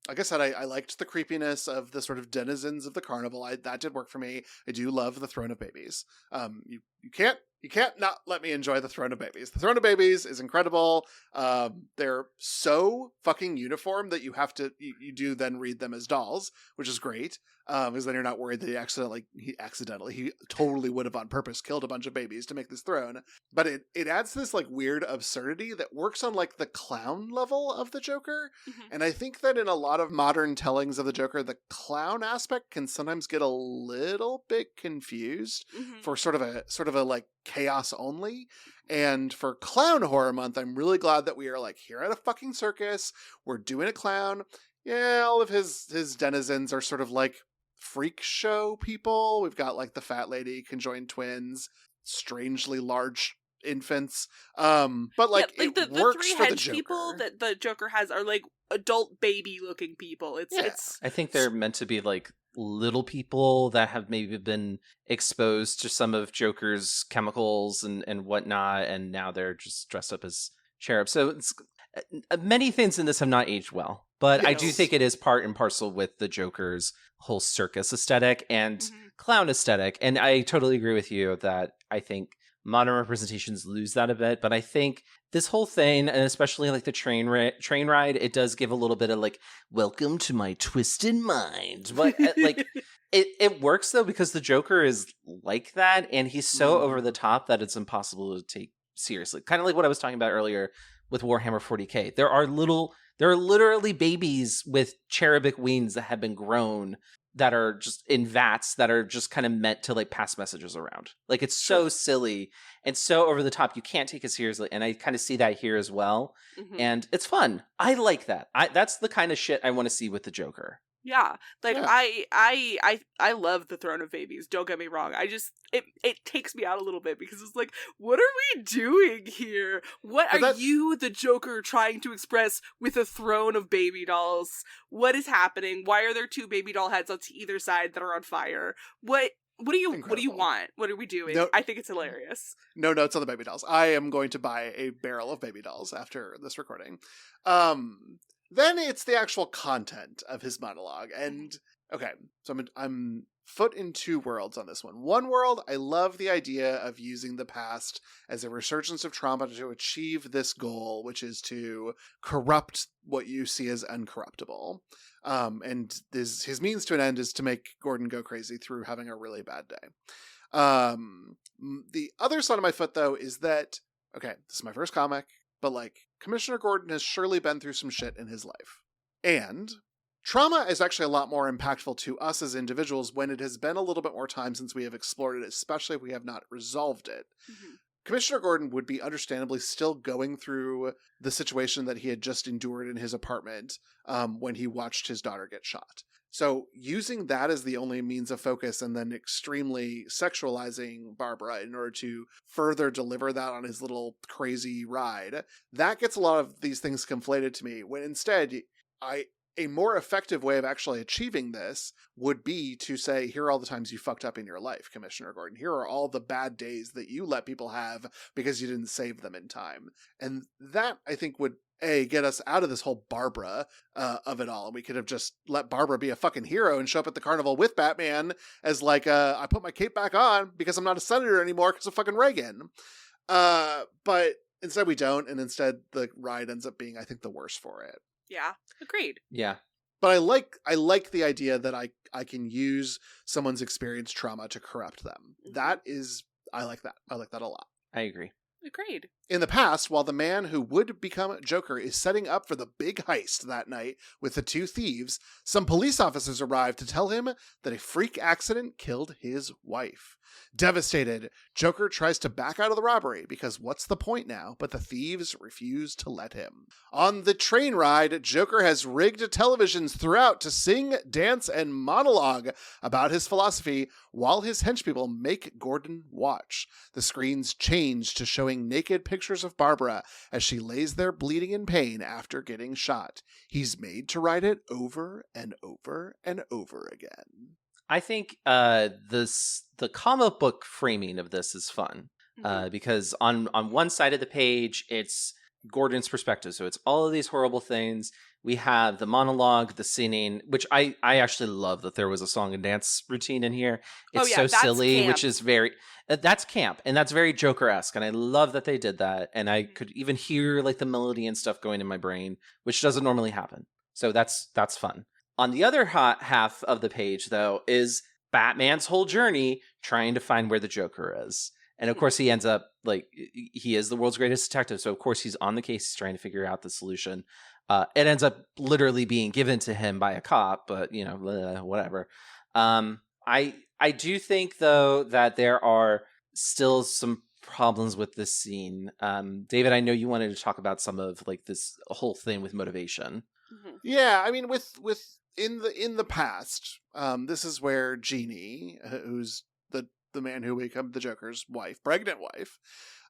Like I said, I liked the creepiness of the sort of denizens of the carnival. That did work for me. I do love the Throne of Babies. You can't not let me enjoy the Throne of Babies. The Throne of Babies is incredible. They're so fucking uniform that you have to you do then read them as dolls, which is great. Because then you're not worried that he totally would have on purpose killed a bunch of babies to make this throne. But it adds this like weird absurdity that works on like the clown level of the Joker. And I think that in a lot of modern tellings of the Joker, the clown aspect can sometimes get a little bit confused for sort of a like chaos only. And for Clown Horror Month, I'm really glad that we are like here at a fucking circus. We're doing a clown. Yeah, all of his denizens are sort of like freak show people. We've got like the fat lady, conjoined twins, strangely large infants. But like, yeah, like it the works 3 for the hedge Joker. people that the Joker has are like adult baby looking people. It's I think they're meant to be like little people that have maybe been exposed to some of Joker's chemicals and whatnot, and now they're just dressed up as cherubs. So it's, many things in this have not aged well, but I do think it is part and parcel with the Joker's whole circus aesthetic and clown aesthetic. And I totally agree with you that I think modern representations lose that a bit, but I think this whole thing, and especially like the train ride, it does give a little bit of like, welcome to my twisted mind. But like, it works though, because the Joker is like that, and he's so over the top that it's impossible to take seriously. Kind of like what I was talking about earlier with Warhammer 40K. There are literally babies with cherubic wings that have been grown that are just in vats that are just kind of meant to like pass messages around. Like, it's so silly and so over the top. You can't take it seriously. And I kind of see that here as well. And it's fun. I like that. That's the kind of shit I want to see with the Joker. Yeah, like I love the Throne of Babies. Don't get me wrong. I just it takes me out a little bit because it's like, what are we doing here? What are you, the Joker, trying to express with a throne of baby dolls? What is happening? Why are there 2 baby doll heads on either side that are on fire? What do you want? What are we doing? No, I think it's hilarious. No notes on the baby dolls. I am going to buy a barrel of baby dolls after this recording. Then it's the actual content of his monologue. And okay, so I'm foot in 2 worlds on this one. One world, I love the idea of using the past as a resurgence of trauma to achieve this goal, which is to corrupt what you see as uncorruptible. And his means to an end is to make Gordon go crazy through having a really bad day. The other side of my foot, though, is that, okay, this is my first comic, but like, Commissioner Gordon has surely been through some shit in his life. And trauma is actually a lot more impactful to us as individuals when it has been a little bit more time since we have explored it, especially if we have not resolved it. Commissioner Gordon would be understandably still going through the situation that he had just endured in his apartment when he watched his daughter get shot. So using that as the only means of focus and then extremely sexualizing Barbara in order to further deliver that on his little crazy ride, that gets a lot of these things conflated to me, when instead a more effective way of actually achieving this would be to say, here are all the times you fucked up in your life, Commissioner Gordon. Here are all the bad days that you let people have because you didn't save them in time. And that, I think, would get us out of this whole Barbara of it all. And we could have just let Barbara be a fucking hero and show up at the carnival with Batman as like, I put my cape back on because I'm not a senator anymore because of fucking Reagan. But instead we don't. And instead the ride ends up being, I think, the worse for it. Yeah, agreed. Yeah. But I like the idea that I can use someone's experienced trauma to corrupt them. I like that. I like that a lot. I agree. Agreed. In the past, while the man who would become Joker is setting up for the big heist that night with the two thieves, some police officers arrive to tell him that a freak accident killed his wife. Devastated, Joker tries to back out of the robbery because what's the point now? But the thieves refuse to let him. On the train ride, Joker has rigged televisions throughout to sing, dance, and monologue about his philosophy while his henchpeople make Gordon watch. The screens change to showing naked pictures of Barbara as she lays there bleeding in pain after getting shot. He's made to write it over and over and over again. I think the comic book framing of this is fun because on one side of the page, it's Gordon's perspective. So it's all of these horrible things. We have the monologue, the singing, which I actually love that there was a song and dance routine in here. It's so silly, camp. Which is very, that's camp. And that's very Joker-esque. And I love that they did that. And I could even hear like the melody and stuff going in my brain, which doesn't normally happen. So that's fun. On the other half of the page, though, is Batman's whole journey trying to find where the Joker is. And of course, he ends up, like, he is the world's greatest detective. So, of course, he's on the case. He's trying to figure out the solution. It ends up literally being given to him by a cop, but, you know, whatever. I do think, though, that there are still some problems with this scene. David, I know you wanted to talk about some of, like, this whole thing with motivation. Yeah, I mean, in the past, this is where Jeannie, who's the man who becomes the Joker's wife, pregnant wife,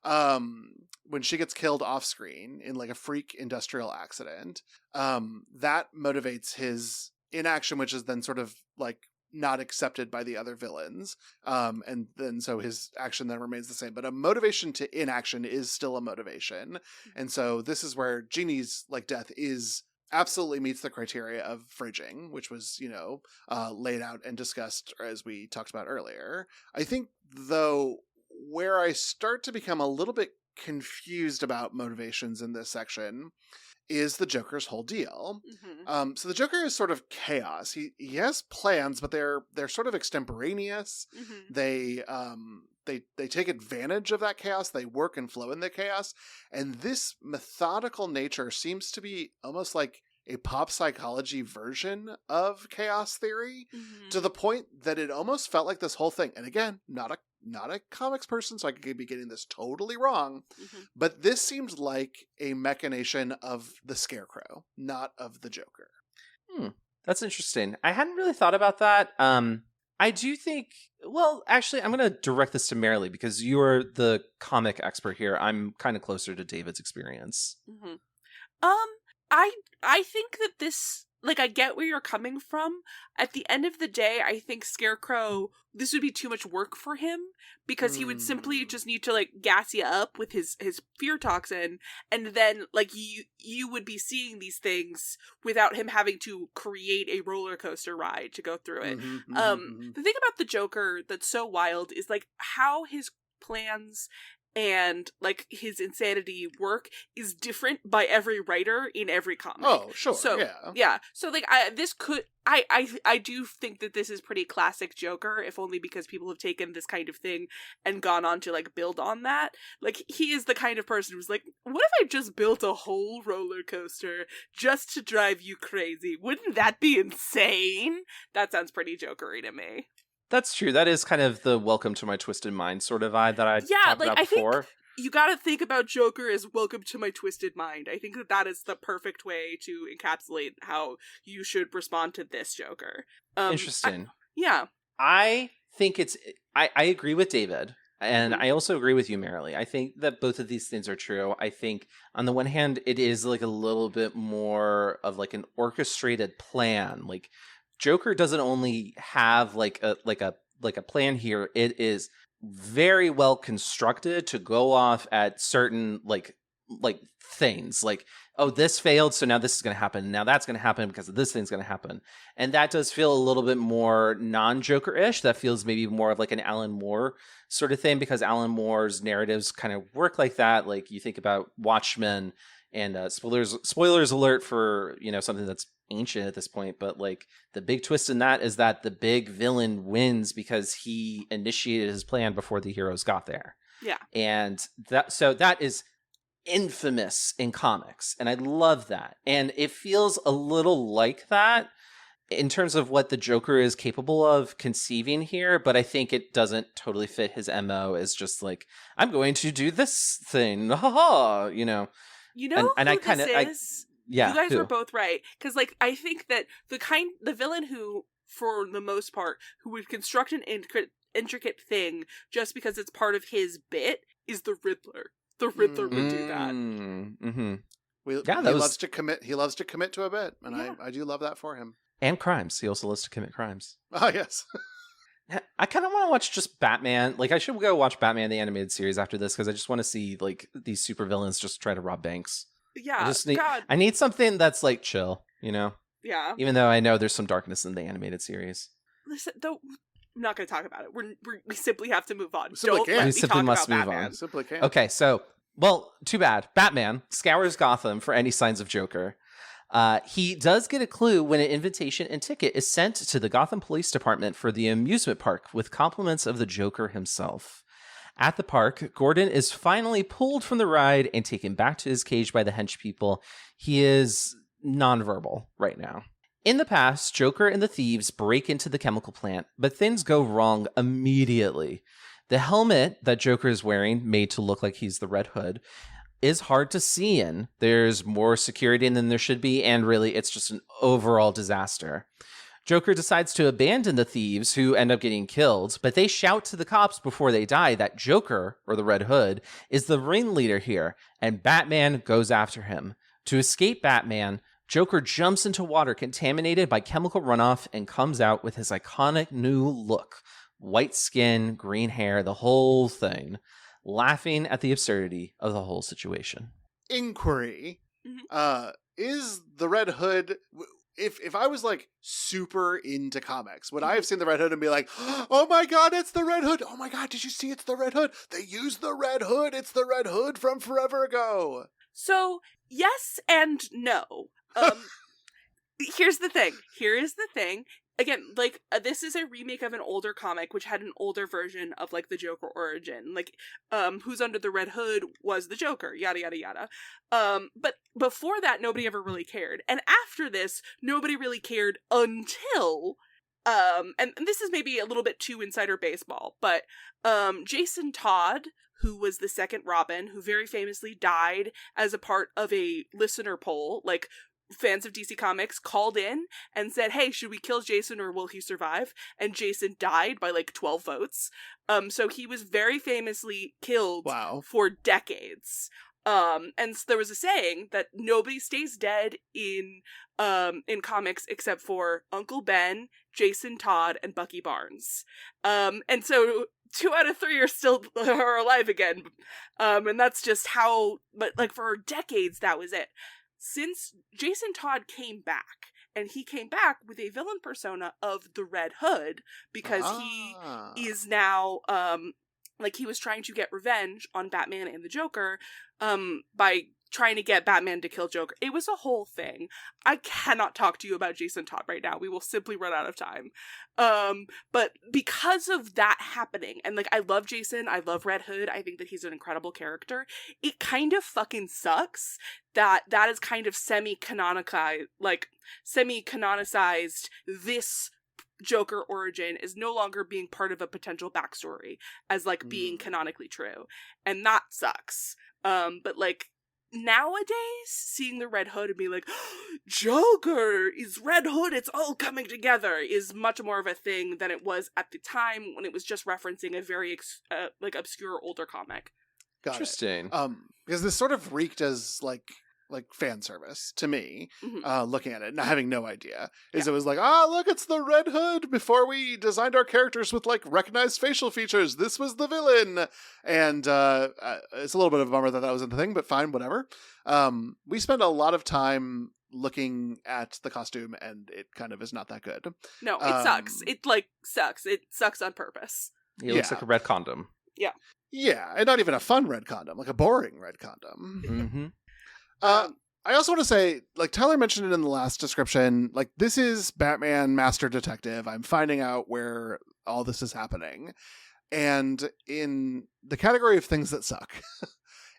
when she gets killed off screen in like a freak industrial accident, that motivates his inaction, which is then sort of like not accepted by the other villains. And then so his action then remains the same, but a motivation to inaction is still a motivation. And so this is where Jeannie's like death absolutely meets the criteria of fridging, which was, you know, laid out and discussed as we talked about earlier. I think, though, where I start to become a little bit confused about motivations in this section is the Joker's whole deal. So the Joker is sort of chaos. He has plans, but they're sort of extemporaneous. They take advantage of that chaos. They work and flow in the chaos. And this methodical nature seems to be almost like a pop psychology version of chaos theory, to the point that it almost felt like this whole thing. And again, not a comics person, so I could be getting this totally wrong. But this seems like a machination of the Scarecrow, not of the Joker. That's interesting. I hadn't really thought about that. I do think, well, actually, I'm going to direct this to Marilee because you're the comic expert here. I'm kind of closer to David's experience. I think that this, like, I get where you're coming from. At the end of the day, I think Scarecrow, this would be too much work for him because he would simply just need to, like, gas you up with his fear toxin, and then, like, you would be seeing these things without him having to create a roller coaster ride to go through it. The thing about the Joker that's so wild is, like, how his plans and like his insanity work is different by every writer in every comic. Oh, sure. So yeah. So like I do think that this is pretty classic Joker, if only because people have taken this kind of thing and gone on to like build on that. Like he is the kind of person who's like, what if I just built a whole roller coaster just to drive you crazy? Wouldn't that be insane? That sounds pretty Jokery to me. That's true. That is kind of the welcome to my twisted mind sort of vibe that I talked about before. I think you gotta think about Joker as welcome to my twisted mind. I think that is the perfect way to encapsulate how you should respond to this Joker. Interesting. Yeah. I think I agree with David. And I also agree with you, Marilee. I think that both of these things are true. I think on the one hand, it is like a little bit more of like an orchestrated plan. Like Joker doesn't only have like a plan here. It is very well constructed to go off at certain like things. Like, oh, this failed, so now this is going to happen. Now that's going to happen because this thing's going to happen. And that does feel a little bit more non-Joker-ish. That feels maybe more of like an Alan Moore sort of thing, because Alan Moore's narratives kind of work like that. Like you think about Watchmen, And spoilers alert for, something that's ancient at this point, but like the big twist in that is that the big villain wins because he initiated his plan before the heroes got there. Yeah. And that is infamous in comics, and I love that. And it feels a little like that in terms of what the Joker is capable of conceiving here, but I think it doesn't totally fit his MO as just like, I'm going to do this thing, haha, You know and who I kind of is? Yeah, you guys who? were both right, because like I think that the villain who, for the most part, who would construct an intricate thing just because it's part of his bit is the Riddler. The Riddler would do that. Mm-hmm. He loves to commit. He loves to commit to a bit, and Yeah. I do love that for him. And crimes. He also loves to commit crimes. Oh yes. I kind of want to watch just Batman. Like, I should go watch Batman the animated series after this because I just want to see like these supervillains just try to rob banks. Yeah, I need something that's like chill, Yeah. Even though I know there's some darkness in the animated series. Listen, though, I'm not going to talk about it. We simply have to move on. Simply Don't can't. let We me simply talk must about move Batman. on. Simply can't. Okay, so, well, too bad. Batman scours Gotham for any signs of Joker. He does get a clue when an invitation and ticket is sent to the Gotham Police Department for the amusement park with compliments of the Joker himself. At the park, Gordon is finally pulled from the ride and taken back to his cage by the hench people. He is nonverbal right now. In the past, Joker and the thieves break into the chemical plant, but things go wrong immediately. The helmet that Joker is wearing, made to look like he's the Red Hood, is hard to see in. There's more security than there should be, and really, it's just an overall disaster. Joker decides to abandon the thieves, who end up getting killed, but they shout to the cops before they die that Joker, or the Red Hood, is the ringleader here, and Batman goes after him. To escape Batman, Joker jumps into water contaminated by chemical runoff and comes out with his iconic new look. White skin, green hair, the whole thing. Laughing at the absurdity of the whole situation. Inquiry. Is the Red Hood... If I was like super into comics, would I have seen the Red Hood and be like, oh my god, it's the Red Hood. Oh my god, did you see it's the Red Hood? They used the Red Hood. It's the Red Hood from forever ago. So, yes and no. Here's the thing. Here is the thing. Again, like, this is a remake of an older comic, which had an older version of, like, the Joker origin. Like, who's under the Red Hood was the Joker, yada, yada, yada. But before that, nobody ever really cared. And after this, nobody really cared until, and this is maybe a little bit too insider baseball, but, Jason Todd, who was the second Robin, who very famously died as a part of a listener poll, like, fans of DC Comics called in and said, hey, should we kill Jason or will he survive? And Jason died by like 12 votes. So he was very famously killed for decades. And there was a saying that nobody stays dead in comics except for Uncle Ben, Jason Todd, and Bucky Barnes. And so 2 out of 3 are alive again. And that's just how, but like for decades, that was it. Since Jason Todd came back, and he came back with a villain persona of the Red Hood, because he is now, like, he was trying to get revenge on Batman and the Joker, by trying to get Batman to kill Joker. It was a whole thing. I cannot talk to you about Jason Todd right now. We will simply run out of time. But because of that happening, and like, I love Jason, I love Red Hood, I think that he's an incredible character, it kind of fucking sucks that is kind of semi-canonicized, this Joker origin is no longer being part of a potential backstory as like being canonically true. And that sucks. But like, nowadays, seeing the Red Hood and be like, Joker is Red Hood, it's all coming together, is much more of a thing than it was at the time when it was just referencing a very obscure older comic. Interesting. Because this sort of reeked as like fan service to me, looking at it and having no idea. It was like, look, it's the Red Hood. Before we designed our characters with like recognized facial features, this was the villain. And it's a little bit of a bummer that wasn't the thing, but fine, whatever. We spent a lot of time looking at the costume, and it kind of is not that good. No, it sucks. It like sucks. It sucks on purpose. He looks like a red condom. Yeah, and not even a fun red condom, like a boring red condom. Mm-hmm. I also want to say, like Tyler mentioned it in the last description, like this is Batman Master Detective. I'm finding out where all this is happening. And in the category of things that suck,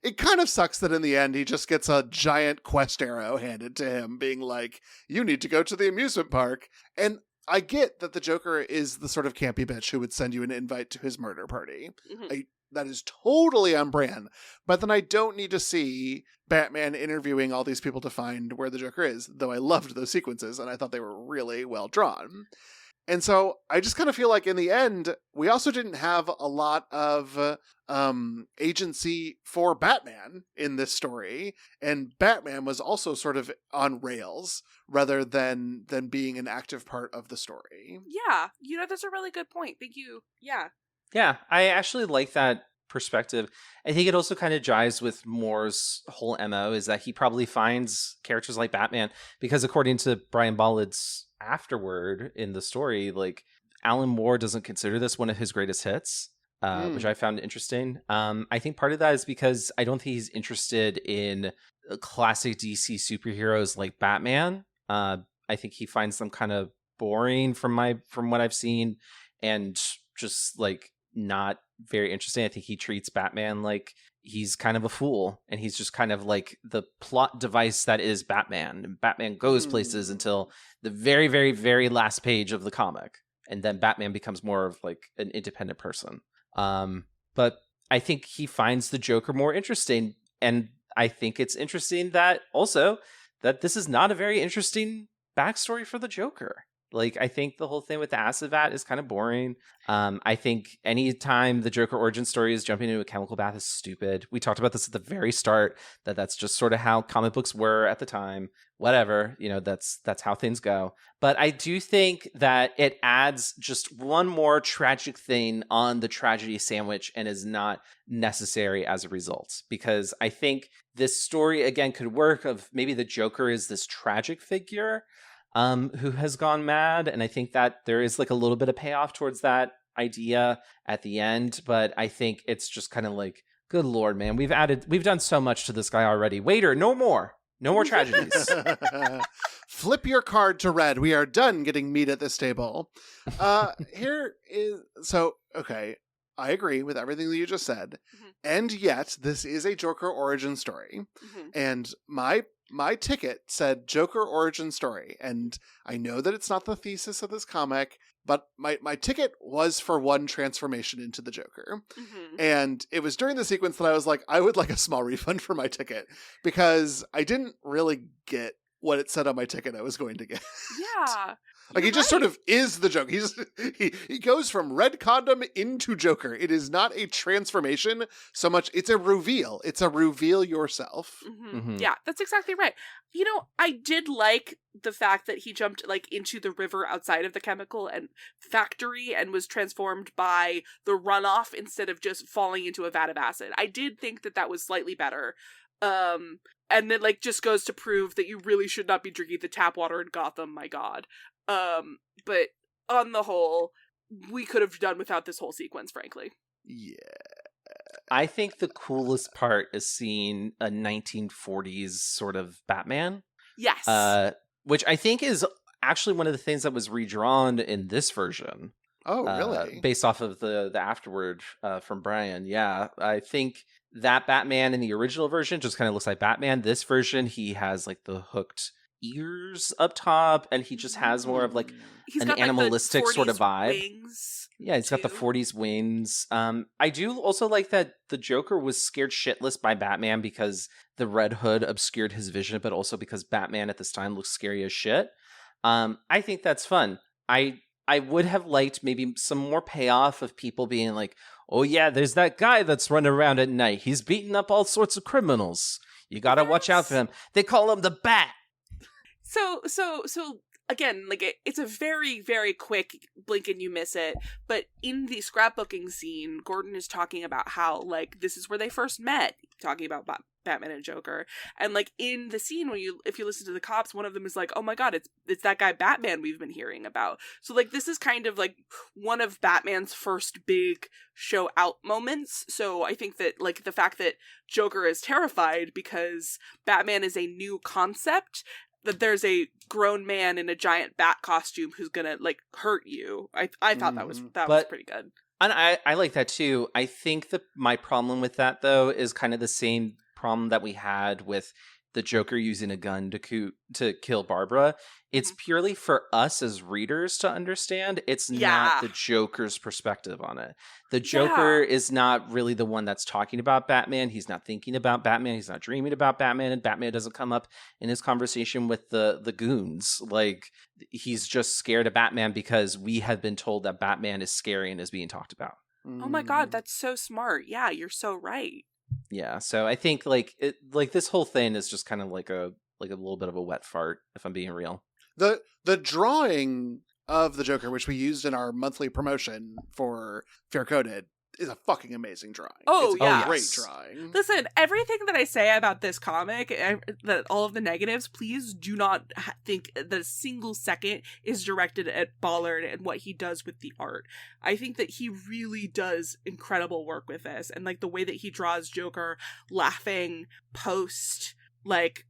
it kind of sucks that in the end he just gets a giant quest arrow handed to him being like, you need to go to the amusement park. And I get that the Joker is the sort of campy bitch who would send you an invite to his murder party. Mm-hmm. That is totally on brand. But then I don't need to see Batman interviewing all these people to find where the Joker is, though I loved those sequences and I thought they were really well drawn. And so I just kind of feel like in the end, we also didn't have a lot of agency for Batman in this story. And Batman was also sort of on rails rather than being an active part of the story. Yeah, that's a really good point. Thank you. Yeah. Yeah, I actually like that perspective. I think it also kind of jives with Moore's whole MO is that he probably finds characters like Batman because according to Brian Bolland's afterward in the story, like Alan Moore doesn't consider this one of his greatest hits, which I found interesting. I think part of that is because I don't think he's interested in classic DC superheroes like Batman. I think he finds them kind of boring from what I've seen and just like not very interesting. I think he treats Batman like he's kind of a fool and he's just kind of like the plot device that is Batman. And Batman goes places until the very, very, very last page of the comic. And then Batman becomes more of like an independent person. But I think he finds the Joker more interesting. And I think it's interesting that this is not a very interesting backstory for the Joker. Like, I think the whole thing with the acid vat is kind of boring. I think anytime the Joker origin story is jumping into a chemical bath is stupid. We talked about this at the very start, that's just sort of how comic books were at the time. Whatever, that's how things go. But I do think that it adds just one more tragic thing on the tragedy sandwich and is not necessary as a result. Because I think this story, again, could work of maybe the Joker is this tragic figure who has gone mad. And I think that there is like a little bit of payoff towards that idea at the end. But I think it's just kind of like, good Lord, man, we've done so much to this guy already. Waiter, no more tragedies. Flip your card to red. We are done getting meat at this table. Okay. I agree with everything that you just said. Mm-hmm. And yet, this is a Joker origin story. Mm-hmm. And my ticket said Joker origin story. And I know that it's not the thesis of this comic, but my ticket was for one transformation into the Joker. Mm-hmm. And it was during the sequence that I was like, I would like a small refund for my ticket because I didn't really get what it said on my ticket I was going to get. Yeah. Like, he just sort of is the Joker. He goes from red condom into Joker. It is not a transformation so much. It's a reveal. It's a reveal yourself. Mm-hmm. Mm-hmm. Yeah, that's exactly right. I did like the fact that he jumped like into the river outside of the chemical and factory and was transformed by the runoff instead of just falling into a vat of acid. I did think that was slightly better. And then like just goes to prove that you really should not be drinking the tap water in Gotham, my God. But on the whole, we could have done without this whole sequence, frankly. Yeah. I think the coolest part is seeing a 1940s sort of Batman. Yes. Which I think is actually one of the things that was redrawn in this version. Oh, really? Based off of the afterward from Brian. Yeah, I think that Batman in the original version just kind of looks like Batman. This version, he has like the hooked ears up top, and he just has more of like an animalistic sort of vibe. Wings yeah, he's got the 40s wings. I do also like that the Joker was scared shitless by Batman because the Red Hood obscured his vision, but also because Batman at this time looks scary as shit. I think that's fun. I would have liked maybe some more payoff of people being like, oh yeah, there's that guy that's running around at night. He's beating up all sorts of criminals. You gotta watch out for him. They call him the Bat. So again, like it's a very, very quick blink and you miss it. But in the scrapbooking scene, Gordon is talking about how like this is where they first met. Talking about Batman and Joker. And like in the scene if you listen to the cops, one of them is like, oh my god, it's that guy Batman we've been hearing about. So like this is kind of like one of Batman's first big show out moments. So I think that like the fact that Joker is terrified because Batman is a new concept, that there's a grown man in a giant bat costume who's gonna like hurt you. I thought that was pretty good. And I like that too. I think my problem with that though is kind of the same problem that we had with the Joker using a gun to kill Barbara. It's purely for us as readers to understand. It's not the Joker's perspective on it. The Joker is not really the one that's talking about Batman. He's not thinking about Batman. He's not dreaming about Batman. And Batman doesn't come up in his conversation with the goons. Like, he's just scared of Batman because we have been told that Batman is scary and is being talked about. Oh my god, that's so smart. Yeah, you're so right. Yeah, so I think like this whole thing is just kind of like a little bit of a wet fart, if I'm being real. The drawing of the Joker, which we used in our monthly promotion for Fair Coded, is a fucking amazing drawing. Oh, it's yeah. a great drawing. Listen, everything that I say about this comic, that all of the negatives, please do not think that a single second is directed at Bolland and what he does with the art. I think that he really does incredible work with this, and like the way that he draws Joker laughing post like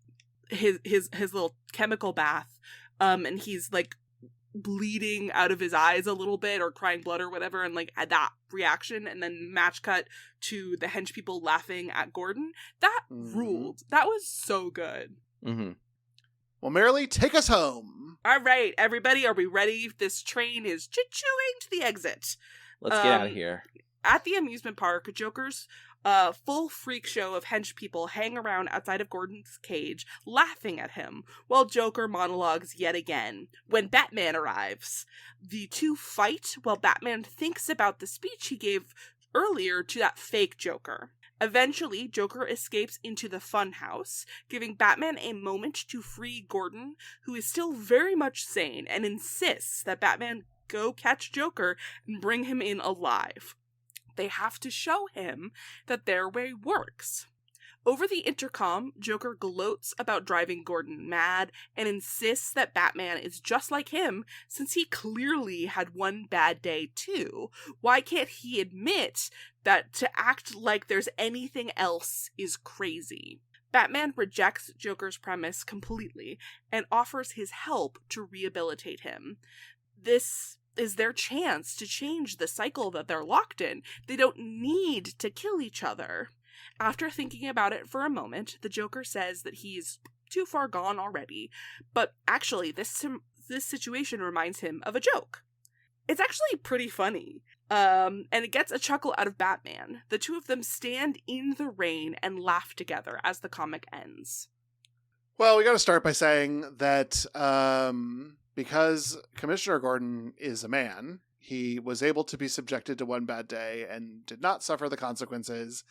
his little chemical bath, and he's like bleeding out of his eyes a little bit or crying blood or whatever, and like that reaction, and then match cut to the hench people laughing at Gordon. That ruled. That was so good. Well, Marilee, take us home. All right, everybody, are we ready? This train is choo-chooing to the exit. Let's get out of here. At the amusement park, Joker's full freak show of hench people hang around outside of Gordon's cage, laughing at him, while Joker monologues yet again. When Batman arrives, the two fight while Batman thinks about the speech he gave earlier to that fake Joker. Eventually, Joker escapes into the funhouse, giving Batman a moment to free Gordon, who is still very much sane and insists that Batman go catch Joker and bring him in alive. They have to show him that their way works. Over the intercom, Joker gloats about driving Gordon mad and insists that Batman is just like him since he clearly had one bad day too. Why can't he admit that to act like there's anything else is crazy? Batman rejects Joker's premise completely and offers his help to rehabilitate him. This is their chance to change the cycle that they're locked in. They don't need to kill each other. After thinking about it for a moment, the Joker says that he's too far gone already, but actually this situation reminds him of a joke. It's actually pretty funny, and it gets a chuckle out of Batman. The two of them stand in the rain and laugh together as the comic ends. Well, we got to start by saying that because Commissioner Gordon is a man, he was able to be subjected to one bad day and did not suffer the consequences,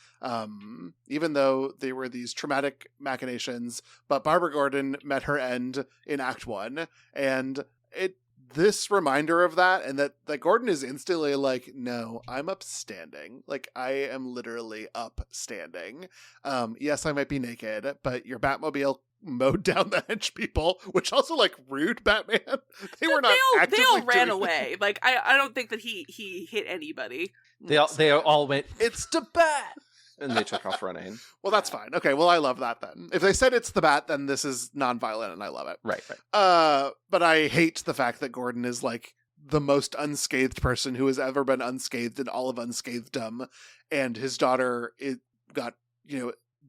even though they were these traumatic machinations. But Barbara Gordon met her end in Act 1, and this reminder of that, and that Gordon is instantly like, no, I'm upstanding. Like, I am literally upstanding. Yes, I might be naked, but your Batmobile mowed down the hench people, which also, like, rude Batman. They all ran away. Like, I don't think that he hit anybody. They all went, it's the Bat! And they took off running. Well, that's fine. Okay, well, I love that then. If they said it's the Bat, then this is nonviolent, and I love it. Right. But I hate the fact that Gordon is, like, the most unscathed person who has ever been unscathed in all of unscathedom, and his daughter got,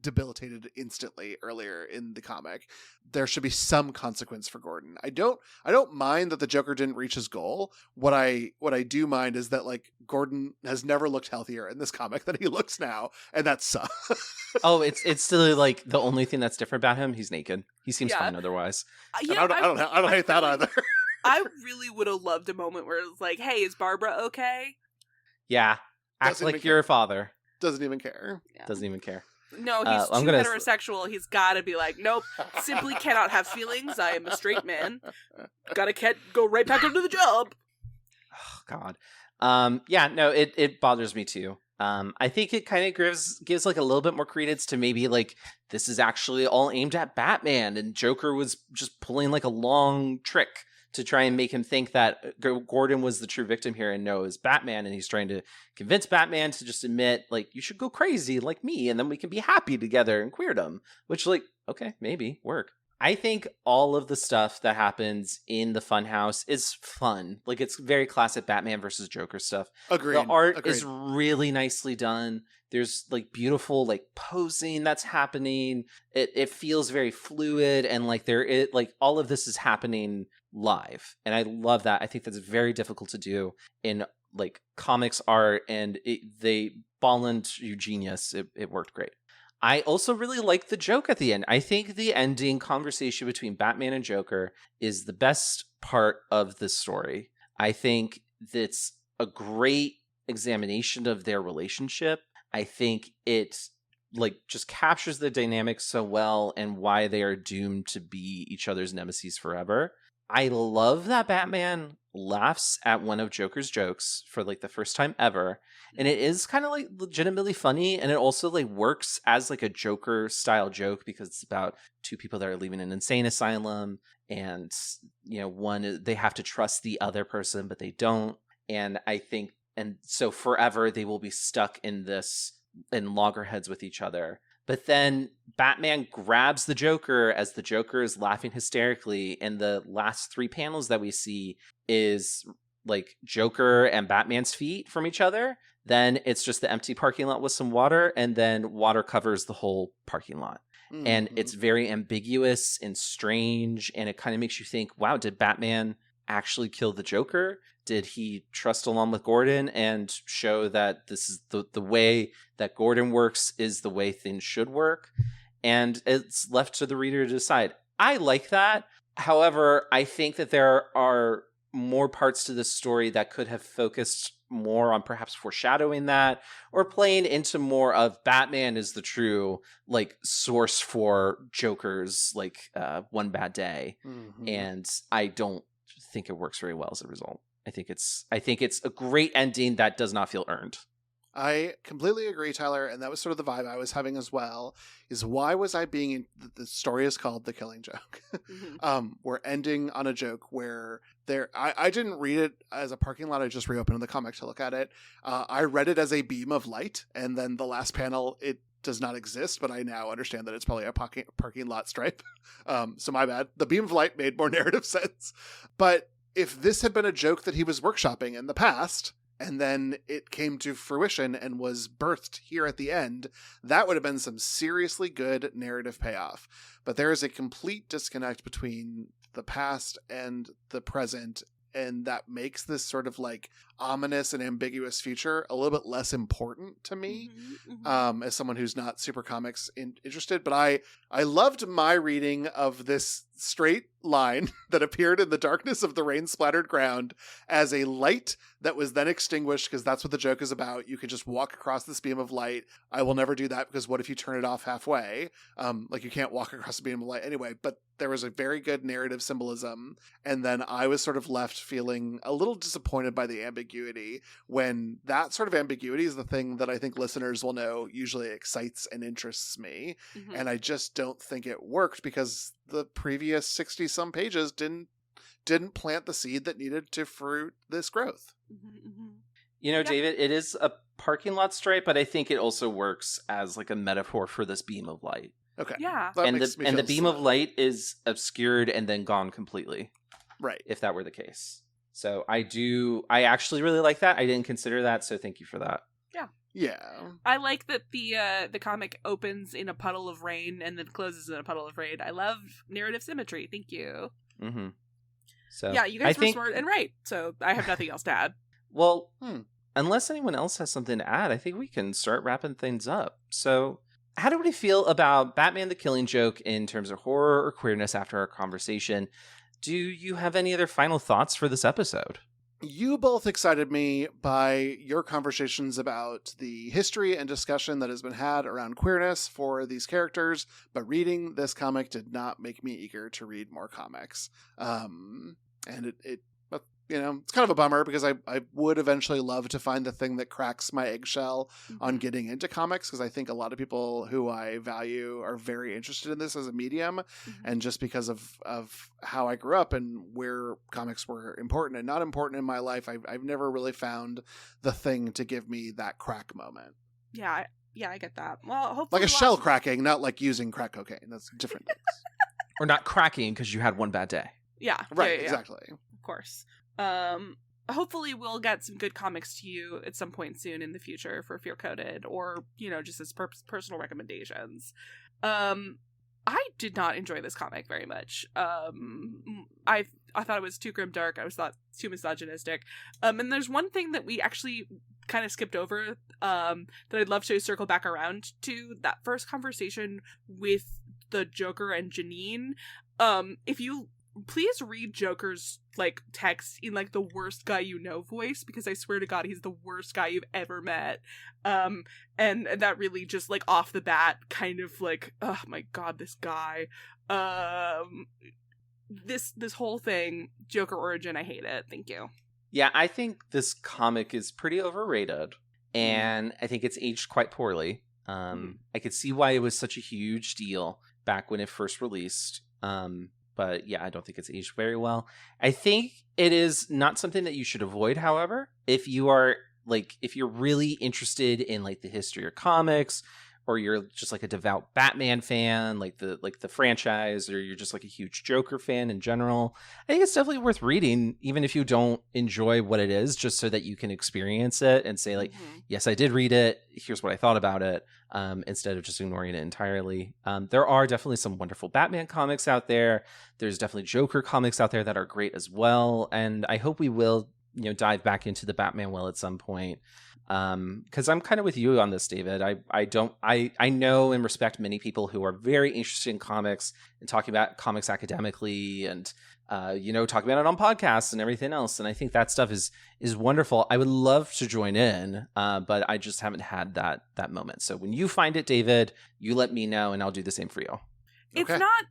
debilitated instantly earlier in the comic. There should be some consequence for Gordon. I don't mind that the Joker didn't reach his goal. What I do mind is that, like, Gordon has never looked healthier in this comic than he looks now, and that sucks. Oh, it's still, like, the only thing that's different about him. He's naked. He seems fine otherwise. I don't hate that either. I really would have loved a moment where it's like, hey, is Barbara okay? Yeah. Act like you're a father. Doesn't even care. Yeah. Doesn't even care. No, he's too heterosexual. He's got to be like, nope, simply cannot have feelings. I am a straight man. Gotta go right back into the job. Oh, God. Yeah, no, it bothers me too. I think it kind of gives like a little bit more credence to maybe like this is actually all aimed at Batman, and Joker was just pulling like a long trick to try and make him think that Gordon was the true victim here and no, it was Batman, and he's trying to convince Batman to just admit, like, you should go crazy like me, and then we can be happy together in queerdom, which, like, okay, maybe work. I think all of the stuff that happens in the Funhouse is fun. Like, it's very classic Batman versus Joker stuff. Agreed. The art is really nicely done. There's like beautiful like posing that's happening. It feels very fluid, and like all of this is happening live, and I love that. I think that's very difficult to do in like comics art, and Bolland, you genius. It worked great. I also really like the joke at the end. I think the ending conversation between Batman and Joker is the best part of the story. I think that's a great examination of their relationship. I think it like just captures the dynamics so well and why they are doomed to be each other's nemesis forever. I love that Batman laughs at one of Joker's jokes for like the first time ever. And it is kind of like legitimately funny. And it also like works as like a Joker style joke because it's about two people that are leaving an insane asylum. And, you know, one, they have to trust the other person, but they don't. And I think, and so forever they will be stuck in loggerheads with each other. But then Batman grabs the Joker as the Joker is laughing hysterically. And the last 3 panels that we see is like Joker and Batman's feet from each other. Then it's just the empty parking lot with some water. And then water covers the whole parking lot. Mm-hmm. And it's very ambiguous and strange. And it kind of makes you think, wow, did Batman actually kill the Joker? Did he trust along with Gordon and show that this is the way that Gordon works is the way things should work? And it's left to the reader to decide. I like that. However, I think that there are more parts to this story that could have focused more on perhaps foreshadowing that or playing into more of Batman is the true like source for Joker's like one bad day. Mm-hmm. And I don't think it works very well as a result. I think it's a great ending that does not feel earned. I completely agree, Tyler, and that was sort of the vibe I was having as well, is why was I being in, the story is called The Killing Joke. Mm-hmm. We're ending on a joke where I didn't read it as a parking lot, I just reopened the comic to look at it. I read it as a beam of light, and then the last panel, it does not exist, but I now understand that it's probably a parking lot stripe. So my bad. The beam of light made more narrative sense. But if this had been a joke that he was workshopping in the past, and then it came to fruition and was birthed here at the end, that would have been some seriously good narrative payoff. But there is a complete disconnect between the past and the present, and that makes this sort of like ominous and ambiguous future a little bit less important to me, as someone who's not super comics interested. But I loved my reading of this straight line that appeared in the darkness of the rain-splattered ground as a light that was then extinguished, because that's what the joke is about. You can just walk across this beam of light. I will never do that, because what if you turn it off halfway? Like you can't walk across a beam of light anyway. But there was a very good narrative symbolism, and then I was sort of left feeling a little disappointed by the ambiguity, when that sort of ambiguity is the thing that I think listeners will know usually excites and interests me. Mm-hmm. And I just don't think it worked, because the previous 60-some pages didn't plant the seed that needed to fruit this growth. Mm-hmm. You know, David, it is a parking lot stripe, but I think it also works as like a metaphor for this beam of light. Okay. Yeah. And the beam of light is obscured and then gone completely. Right. If that were the case. So I actually really like that. I didn't consider that, so thank you for that. Yeah. Yeah. I like that the comic opens in a puddle of rain and then closes in a puddle of rain. I love narrative symmetry. Thank you. Mm-hmm. So yeah, you guys were smart and right. So I have nothing else to add. Well, unless anyone else has something to add, I think we can start wrapping things up. So how do we feel about Batman the Killing Joke in terms of horror or queerness after our conversation? Do you have any other final thoughts for this episode? You both excited me by your conversations about the history and discussion that has been had around queerness for these characters, but reading this comic did not make me eager to read more comics. And it's kind of a bummer because I would eventually love to find the thing that cracks my eggshell on getting into comics, because I think a lot of people who I value are very interested in this as a medium. And just because of how I grew up and where comics were important and not important in my life, I've never really found the thing to give me that crack moment. Yeah, I get that. Well, hopefully like a shell cracking, not like using crack cocaine. That's different things. Or not cracking because you had one bad day. Yeah. Right, yeah. Exactly. Of course. Hopefully we'll get some good comics to you at some point soon in the future for Fear Coded, or, just as personal recommendations. I did not enjoy this comic very much. I thought it was too grimdark. I thought too misogynistic. And there's one thing that we actually kind of skipped over that I'd love to circle back around to, that first conversation with the Joker and Janine. If you please read Joker's text in the worst guy you know voice, because I swear to God he's the worst guy you've ever met. And that really just off the bat kind of oh my God, this guy. This whole thing, Joker origin, I hate it. Thank you. Yeah, I think this comic is pretty overrated, and I think it's aged quite poorly. I could see why it was such a huge deal back when it first released. But yeah, I don't think it's aged very well. I think it is not something that you should avoid, however. If you are if you're really interested in the history of comics, or you're just a devout Batman fan, the franchise, or you're just a huge Joker fan in general, I think it's definitely worth reading, even if you don't enjoy what it is, just so that you can experience it and say yes, I did read it. Here's what I thought about it, instead of just ignoring it entirely. There are definitely some wonderful Batman comics out there. There's definitely Joker comics out there that are great as well. And I hope we will, dive back into the Batman well at some point. Because I'm kind of with you on this, David. I know and respect many people who are very interested in comics and talking about comics academically and talking about it on podcasts and everything else. And I think that stuff is wonderful. I would love to join in, but I just haven't had that moment. So when you find it, David, you let me know and I'll do the same for you. It's not.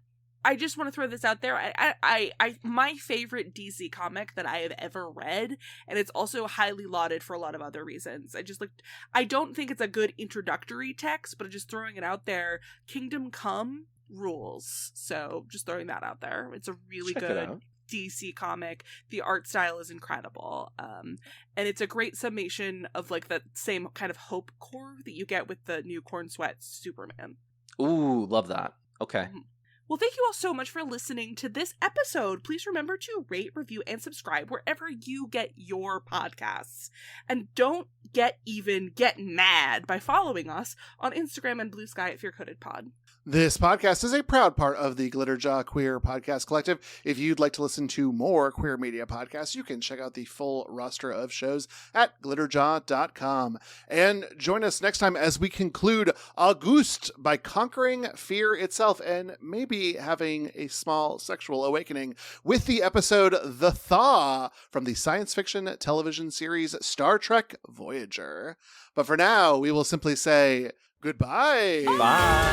I just want to throw this out there. I my favorite DC comic that I have ever read, and it's also highly lauded for a lot of other reasons. I don't think it's a good introductory text, but just throwing it out there, Kingdom Come rules. So just throwing that out there. It's a really good DC comic. The art style is incredible. And it's a great summation of that same kind of hope core that you get with the new Corn Sweat Superman. Ooh, love that. Okay. Well, thank you all so much for listening to this episode. Please remember to rate, review, and subscribe wherever you get your podcasts. And don't get mad by following us on Instagram and Blue Sky at Fear Coded Pod. This podcast is a proud part of the Glitterjaw Queer Podcast Collective. If you'd like to listen to more queer media podcasts, you can check out the full roster of shows at glitterjaw.com. And join us next time as we conclude Auguste by conquering fear itself and maybe having a small sexual awakening with the episode The Thaw from the science fiction television series Star Trek Voyager. But for now, we will simply say goodbye. Bye.